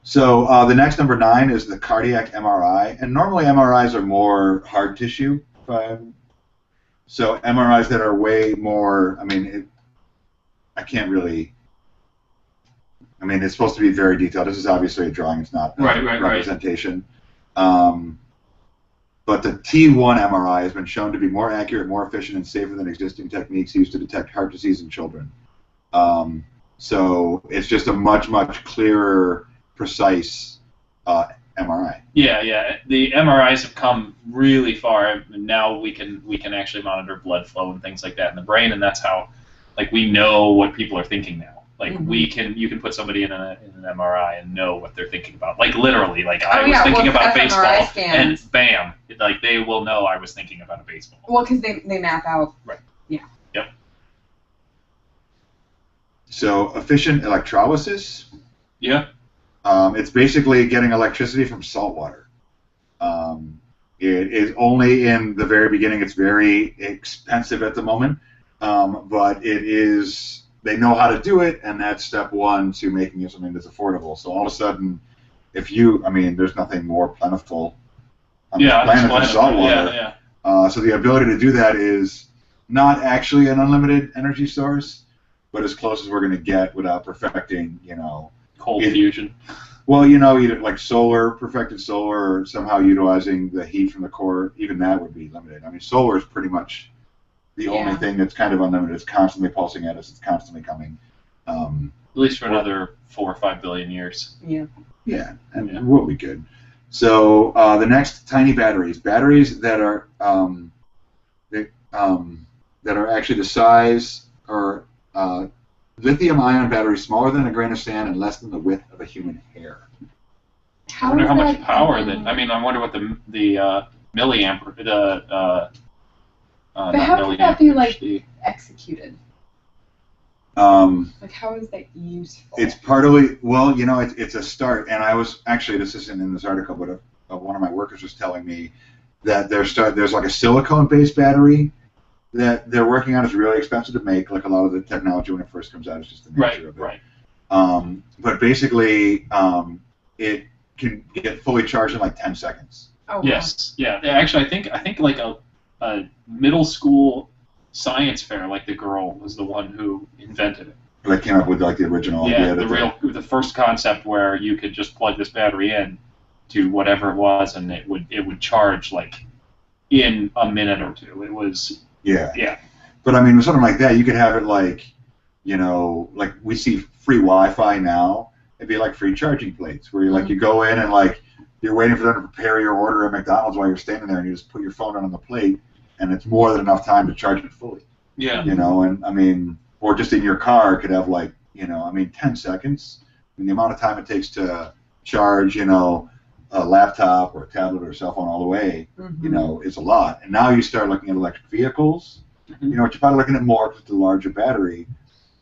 B: So the next number 9 is the cardiac MRI, and normally MRIs are more hard tissue. So MRIs that are way more. I mean, I can't really. I mean, it's supposed to be very detailed. This is obviously a drawing. It's not a representation. But the T1 MRI has been shown to be more accurate, more efficient, and safer than existing techniques used to detect heart disease in children. So it's just a much, much clearer, precise MRI.
A: Yeah. The MRIs have come really far. Now we can actually monitor blood flow and things like that in the brain, and that's how, like, we know what people are thinking now. Like you can put somebody in an MRI and know what they're thinking about. Like literally, like I was thinking about baseball, and bam, like they will know I was thinking about a baseball.
C: Well, because they map out.
A: Right.
C: Yeah.
A: Yep.
B: So efficient electrolysis.
A: Yeah.
B: It's basically getting electricity from salt water. It is only in the very beginning. It's very expensive at the moment, but it is. They know how to do it, and that's step 1 to making it something that's affordable. So all of a sudden, there's nothing more plentiful on the planet than salt water. So the ability to do that is not actually an unlimited energy source, but as close as we're going to get without perfecting,
A: cold fusion.
B: Well, either like perfected solar, or somehow utilizing the heat from the core. Even that would be limited. I mean, solar is pretty much the only thing that's kind of unlimited. It's constantly pulsing at us. It's constantly coming.
A: At least for another 4 or 5 billion years.
C: Yeah.
B: Yeah, and we'll be good. So the next, tiny batteries that are actually the size or lithium-ion batteries smaller than a grain of sand and less than the width of a human hair.
A: I wonder how much power that. I mean, I wonder what the milliamp
C: but how can that be executed? Like, how is that useful?
B: It's partly, it's a start. And I was actually, this isn't in this article, but one of my workers was telling me that there's like a silicone-based battery that they're working on. It's really expensive to make. Like a lot of the technology when it first comes out is just the nature of it. Right. But basically, it can get fully charged in like 10 seconds.
A: Oh. Yes. Wow. Yeah. Actually, I think like a middle school science fair, like the girl was the one who invented it.
B: Like came up with like the original idea.
A: The first concept where you could just plug this battery in to whatever it was, and it would charge like in a minute or two. It was.
B: Yeah.
A: Yeah.
B: But I mean, with something like that, you could have it like, like we see free Wi-Fi now. It'd be like free charging plates where you you go in and like you're waiting for them to prepare your order at McDonald's while you're standing there, and you just put your phone on the plate, and it's more than enough time to charge it fully.
A: Yeah.
B: And I mean, or just in your car, it could have like 10 seconds. I mean, the amount of time it takes to charge, a laptop or a tablet or a cell phone all the way, is a lot. And now you start looking at electric vehicles, You know, you're probably looking at more with the larger battery,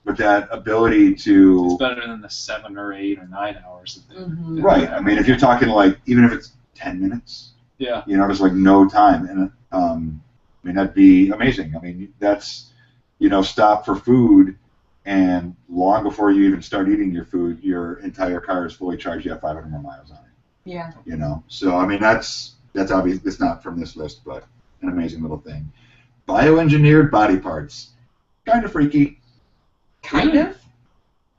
B: but that ability to...
A: It's better than the 7 or 8 or 9 hours.
B: Right. I mean, if you're talking like, even if it's 10 minutes,
A: yeah,
B: you know, there's like no time. And I mean, that'd be amazing. I mean, that's, you know, stop for food, and long before you even start eating your food, your entire car is fully charged. You have 500 more miles on it.
C: Yeah.
B: You know, so I mean, that's obvious. It's not from this list, but an amazing little thing. Bioengineered body parts, kind of freaky.
C: Kind of.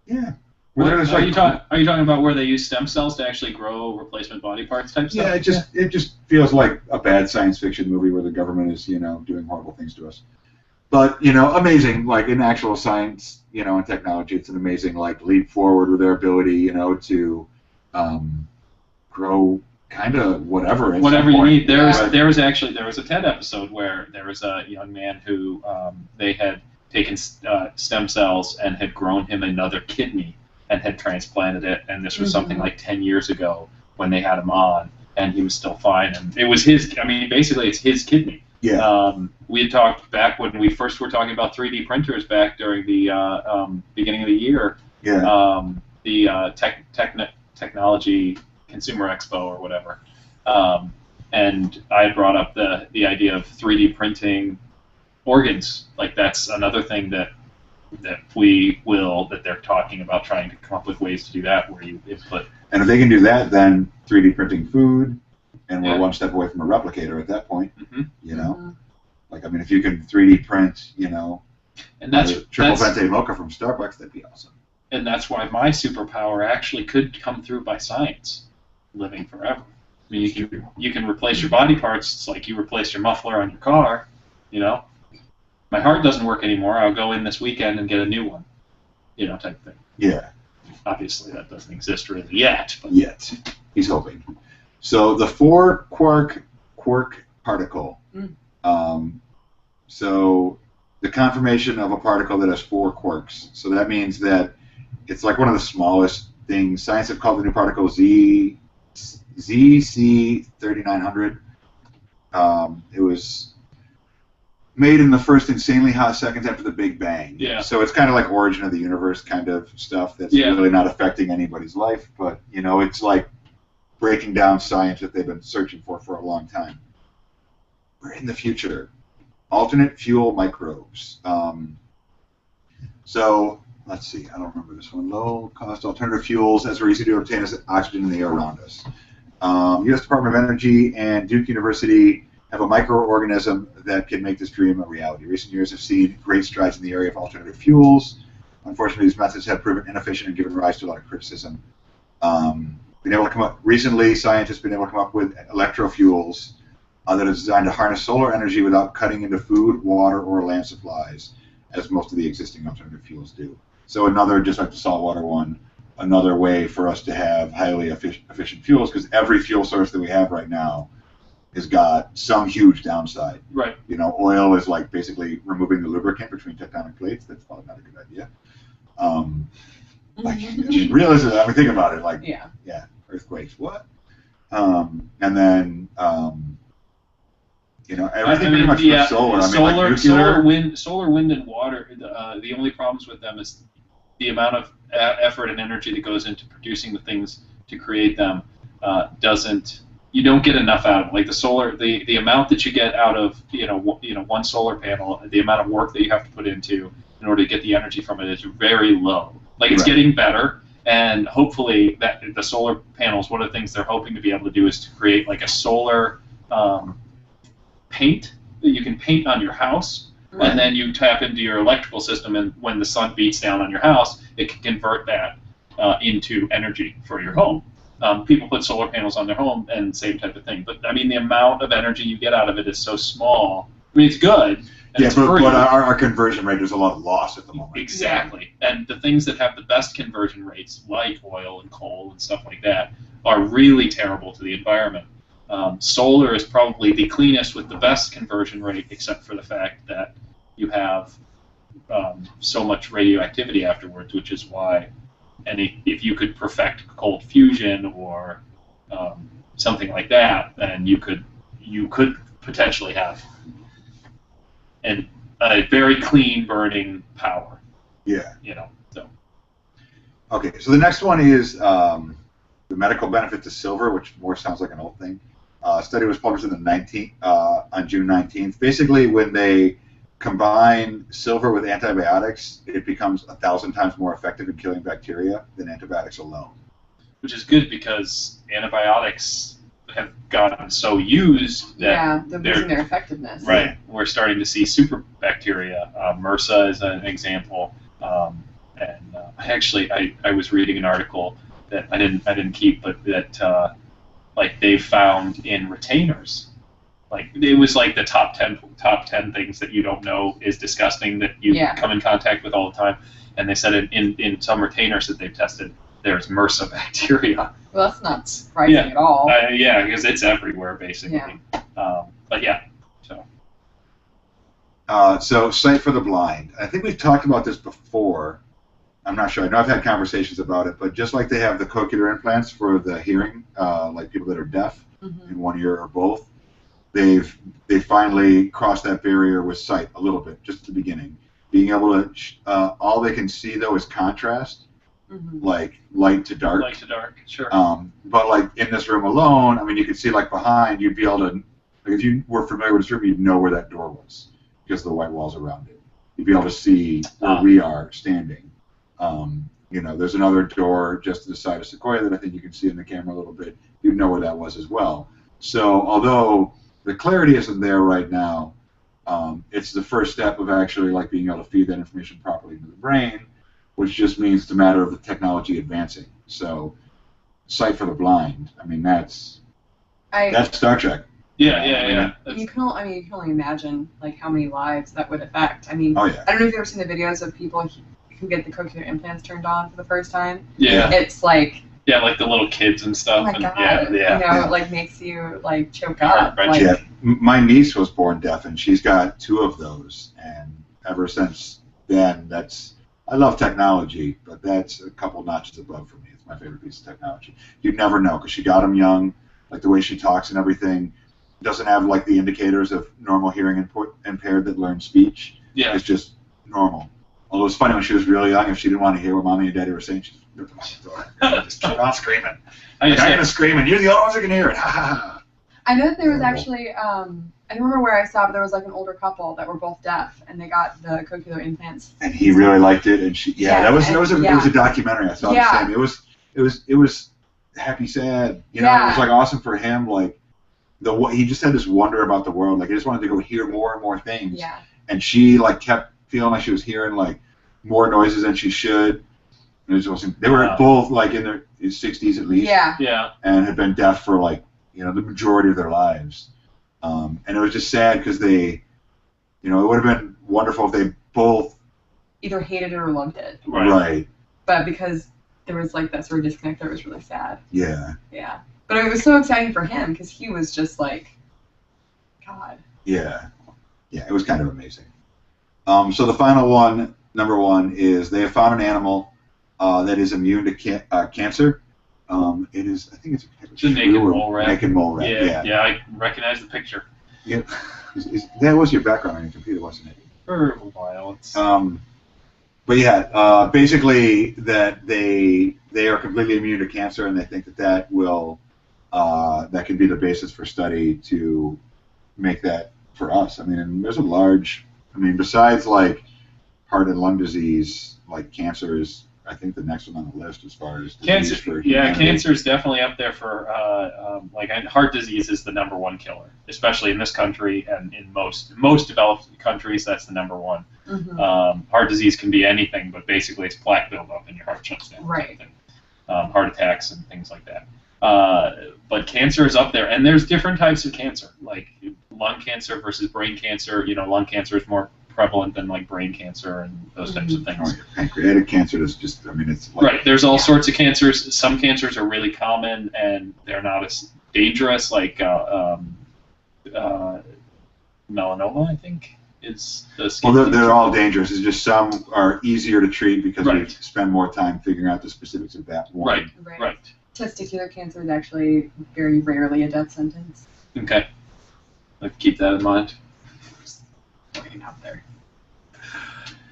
B: Yeah.
A: Are you talking about where they use stem cells to actually grow replacement body parts type stuff?
B: Yeah, it just feels like a bad science fiction movie where the government is, you know, doing horrible things to us. But, you know, amazing, like in actual science, you know, and technology, it's an amazing, like, leap forward with their ability, you know, to grow kind of whatever
A: you need. There was a TED episode where there was a young man who they had taken stem cells and had grown him another kidney and had transplanted it, and this was something like 10 years ago when they had him on, and he was still fine, and it was his, I mean, basically it's his kidney.
B: Yeah.
A: We had talked back when we first were talking about 3D printers back during the beginning of the year.
B: Yeah.
A: The Technology Consumer Expo or whatever. And I had brought up the idea of 3D printing organs. Like, that's another thing that they're talking about, trying to come up with ways to do that where you input.
B: And if they can do that, then 3D printing food, and we're one step away from a replicator at that point. You know, like, I mean, if you can 3D print, you know,
A: and that's
B: triple venti mocha from Starbucks, that'd be awesome.
A: And that's why my superpower actually could come through by science, living forever. I mean, you can replace your body parts. It's like you replace your muffler on your car. You know, my heart doesn't work anymore. I'll go in this weekend and get a new one. You know, type thing. Yeah. Obviously, that doesn't exist really yet. But.
B: Yet, he's hoping. So the 4-quark particle. So the conformation of a particle that has 4 quarks. So that means that it's like one of the smallest things. Science have called the new particle ZC3900. It was made in the first insanely hot seconds after the Big Bang.
A: Yeah.
B: So it's kind of like origin of the universe kind of stuff that's really not affecting anybody's life, but, you know, it's like breaking down science that they've been searching for a long time. We're in the future. Alternate fuel microbes. So let's see, I don't remember this one. Low-cost alternative fuels as we're easy to obtain as oxygen in the air around us. U.S. Department of Energy and Duke University have a microorganism that can make this dream a reality. Recent years have seen great strides in the area of alternative fuels. Unfortunately, these methods have proven inefficient and given rise to a lot of criticism. Recently, scientists have been able to come up with electrofuels that are designed to harness solar energy without cutting into food, water, or land supplies, as most of the existing alternative fuels do. So another, just like the saltwater one, another way for us to have highly efficient fuels, because every fuel source that we have right now has got some huge downside.
A: Right.
B: You know, oil is like basically removing the lubricant between tectonic plates. That's probably not a good idea. Like, you realize it, I mean, think about it, like, earthquakes, what? And then, you know, everything pretty much with solar. I mean, like nuclear.
A: Solar, wind, and water, the only problems with them is the amount of effort and energy that goes into producing the things to create them you don't get enough out of it. Like the solar, the amount that you get out of one solar panel, the amount of work that you have to put into in order to get the energy from it is very low. Like, it's getting better, and hopefully that the solar panels, one of the things they're hoping to be able to do is to create like a solar paint that you can paint on your house, and then you tap into your electrical system, and when the sun beats down on your house, it can convert that into energy for your home. People put solar panels on their home and same type of thing. But, I mean, the amount of energy you get out of it is so small. I mean, it's good.
B: Yeah, but our conversion rate, there's a lot of loss at the moment.
A: Exactly. And the things that have the best conversion rates, like oil and coal and stuff like that, are really terrible to the environment. Solar is probably the cleanest with the best conversion rate, except for the fact that you have so much radioactivity afterwards, which is why if you could perfect cold fusion or something like that, then you could potentially have a very clean burning power.
B: Yeah.
A: You know. So.
B: Okay, so the next one is the medical benefit to silver, which more sounds like an old thing. A study was published on June 19th. Basically, when they combine silver with antibiotics, it becomes 1,000 times more effective in killing bacteria than antibiotics alone.
A: Which is good because antibiotics have gotten so used that
C: they're losing their effectiveness.
A: Right. We're starting to see super bacteria. MRSA is an example. Actually, I was reading an article that I didn't keep, but that like they found in retainers. Like it was like the top 10 things that you don't know is disgusting that you come in contact with all the time, and they said in some retainers that they've tested there's MRSA bacteria.
C: Well, that's not surprising at all.
A: Yeah, because it's everywhere basically.
C: Yeah.
A: But yeah, so.
B: So sight for the blind. I think we've talked about this before. I'm not sure. I know I've had conversations about it, but just like they have the cochlear implants for the hearing, like people that are deaf in one ear or both, they finally crossed that barrier with sight a little bit, just at the beginning. Being able to, all they can see though is contrast, like light to dark.
A: Light to dark, sure.
B: But like in this room alone, I mean, you could see like behind, you'd be able to, like if you were familiar with this room, you'd know where that door was because of the white walls around it. You'd be able to see where we are standing. You know, there's another door just to the side of Sequoia that I think you can see in the camera a little bit. You know where that was as well. So although the clarity isn't there right now, it's the first step of actually like being able to feed that information properly into the brain, which just means it's a matter of the technology advancing. So sight for the blind. I mean, that's Star Trek.
A: Yeah.
C: You can only imagine like how many lives that would affect. I mean,
B: oh, yeah.
C: I don't know if you've ever seen the videos of people who get the cochlear implants turned on for the first time.
A: Yeah.
C: It's like.
A: Yeah, like the little kids and stuff.
C: Oh my God.
A: Yeah.
C: You know, it like makes you like choke up. Like,
B: yeah. My niece was born deaf, and she's got 2 of those, and ever since then, I love technology, but that's a couple notches above for me. It's my favorite piece of technology. You'd never know because she got them young, like the way she talks and everything. Doesn't have like the indicators of normal hearing impaired that learn speech.
A: Yeah.
B: It's just normal. Although it's funny when she was really young, if she didn't want to hear what mommy and daddy were saying, she'd just keep on screaming. I'm going to scream, and you're the only ones that can hear it.
C: I know that there was actually, I don't remember where I saw, but there was like an older couple that were both deaf, and they got the cochlear implants.
B: And he really liked it, and she, it was a documentary I saw the same. It was happy, sad. You know, it was like awesome for him. Like he just had this wonder about the world. Like he just wanted to go hear more and more things.
C: Yeah.
B: And she like kept feeling like she was hearing like more noises than she should. And it was they were both like in their 60s at least.
A: Yeah.
B: And had been deaf for like the majority of their lives. And it was just sad because they, it would have been wonderful if they both
C: either hated it or loved it.
B: Right.
C: But because there was like that sort of disconnect, that was really sad.
B: Yeah.
C: Yeah. But it was so exciting for him because he was just like, God.
B: Yeah. Yeah, it was kind of amazing. So the final one, number 1, is they have found an animal that is immune to cancer. It is, I think it's
A: a naked mole rat.
B: Naked mole rat.
A: Yeah, I recognize the picture.
B: Yeah, that was your background on your computer, wasn't it?
A: For a while.
B: But yeah, basically that they are completely immune to cancer, and they think that will that can be the basis for study to make that for us. I mean, and there's a large. I mean, besides like heart and lung disease, like cancer is, I think, the next one on the list as far as
A: cancer.
B: For
A: cancer is definitely up there for like heart disease is the number 1 killer, especially in this country and in most developed countries. That's the number 1. Heart disease can be anything, but basically it's plaque buildup and your heart shuts down.
C: Right.
A: Heart attacks and things like that. But cancer is up there, and there's different types of cancer, like lung cancer versus brain cancer. Lung cancer is more prevalent than like brain cancer and those types of things.
B: Pancreatic cancer is just, I mean, it's like,
A: right. There's all sorts of cancers. Some cancers are really common and they're not as dangerous, like melanoma, I think, is the skin
B: well, they're
A: cancer.
B: all dangerous. It's just some are easier to treat because we spend more time figuring out the specifics of that one.
A: Right.
C: Testicular cancer is actually very rarely a death sentence.
A: Okay. Let's keep that in mind.
C: Just putting it out there.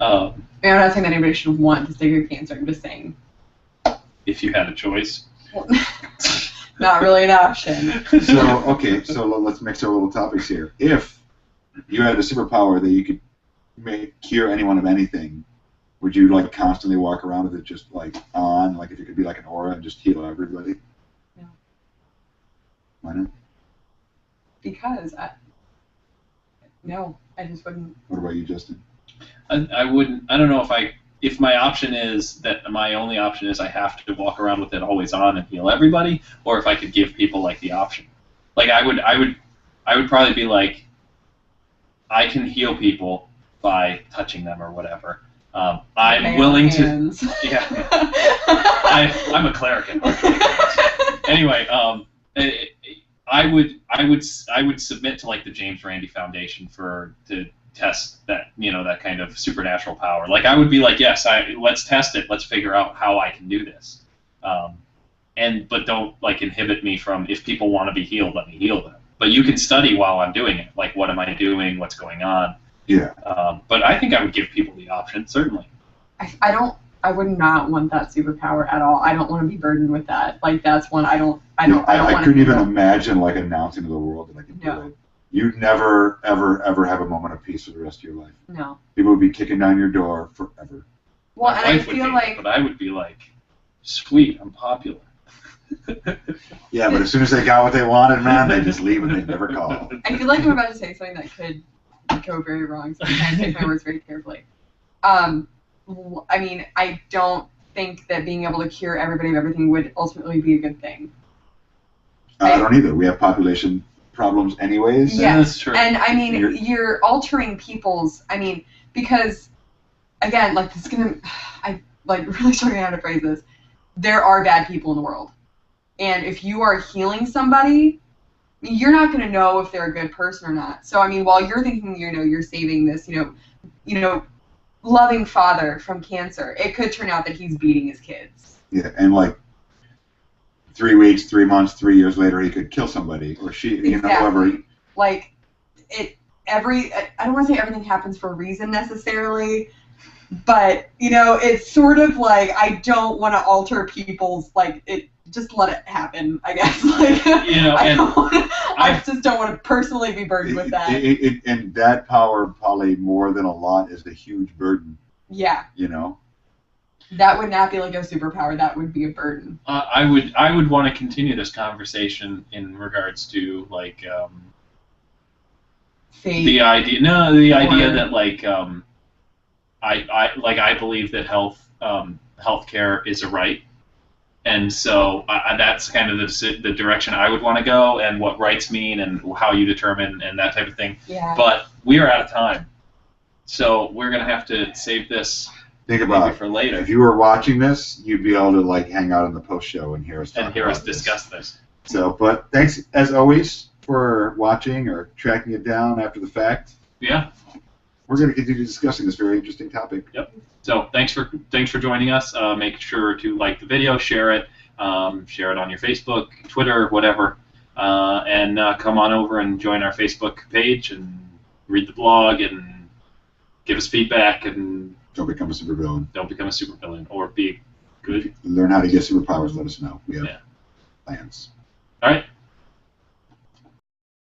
C: I'm not saying that anybody should want to cure cancer. I'm just saying.
A: If you had a choice.
C: Well, not really an option.
B: So, okay, so let's mix our little topics here. If you had a superpower that you could cure anyone of anything, would you like constantly walk around with it just like on, like if you could be like an aura and just heal everybody?
C: No.
B: Why not?
C: Because no, I just wouldn't.
B: What about you, Justin?
A: I wouldn't. I don't know if my option is that my only option is I have to walk around with it always on and heal everybody, or if I could give people like the option. Like I would probably be like, I can heal people by touching them or whatever. I'm willing
C: hands.
A: to. Yeah. I'm a cleric. Anyway, I would submit to like the James Randi Foundation to test that that kind of supernatural power. Like I would be like, yes, let's test it. Let's figure out how I can do this. But don't like inhibit me from, if people want to be healed, let me heal them. But you can study while I'm doing it. Like, what am I doing? What's going on?
B: Yeah.
A: But I think I would give people the option, certainly.
C: I would not want that superpower at all. I don't want to be burdened with that. Like, that's one I
B: couldn't even imagine like announcing to the world that I could do it. You'd never, ever, ever have a moment of peace for the rest of your life.
C: No.
B: People would be kicking down your door forever.
C: Well, and I feel like.
A: But I would be like, sweet, I'm popular.
B: Yeah, but as soon as they got what they wanted, man, they just leave and they never call.
C: I feel like I'm about to say something that could go very wrong, so I'm trying to take my words very carefully. I mean, I don't think that being able to cure everybody of everything would ultimately be a good thing.
B: I don't either. We have population problems anyways.
C: Yeah,
A: that's true.
C: And I mean, you're altering people's. I mean, because again, like this is gonna. I like really struggling how to phrase this. There are bad people in the world, and if you are healing somebody, you're not going to know if they're a good person or not. So I mean, while you're thinking, you're saving this, loving father from cancer, it could turn out that he's beating his kids.
B: Yeah, and like 3 weeks, 3 months, 3 years later, he could kill somebody, or she,
C: Exactly.
B: Whoever.
C: Like I don't want to say everything happens for a reason necessarily, but it's sort of like I don't want to alter people's just let it happen, I guess. I just don't want to personally be burdened with that.
B: And that power, probably more than a lot, is the huge burden.
C: Yeah. That would not be like a superpower. That would be a burden.
A: I would want to continue this conversation in regards to like
C: fate.
A: The idea that I believe that healthcare is a right. And so that's kind of the direction I would want to go, and what rights mean, and how you determine, and that type of thing.
C: Yeah.
A: But we are out of time, so we're gonna have to save this.
B: Think about
A: it for later.
B: If you were watching this, you'd be able to hang out in the post show and hear us
A: discuss this.
B: So, but thanks as always for watching or tracking it down after the fact.
A: Yeah.
B: We're going to continue discussing this very interesting topic.
A: Yep. So thanks for joining us. Make sure to like the video, share it on your Facebook, Twitter, whatever, and come on over and join our Facebook page and read the blog and give us feedback, and
B: don't become a supervillain.
A: Don't become a supervillain, or be good.
B: Learn how to get superpowers. Let us know. We have plans.
A: All right.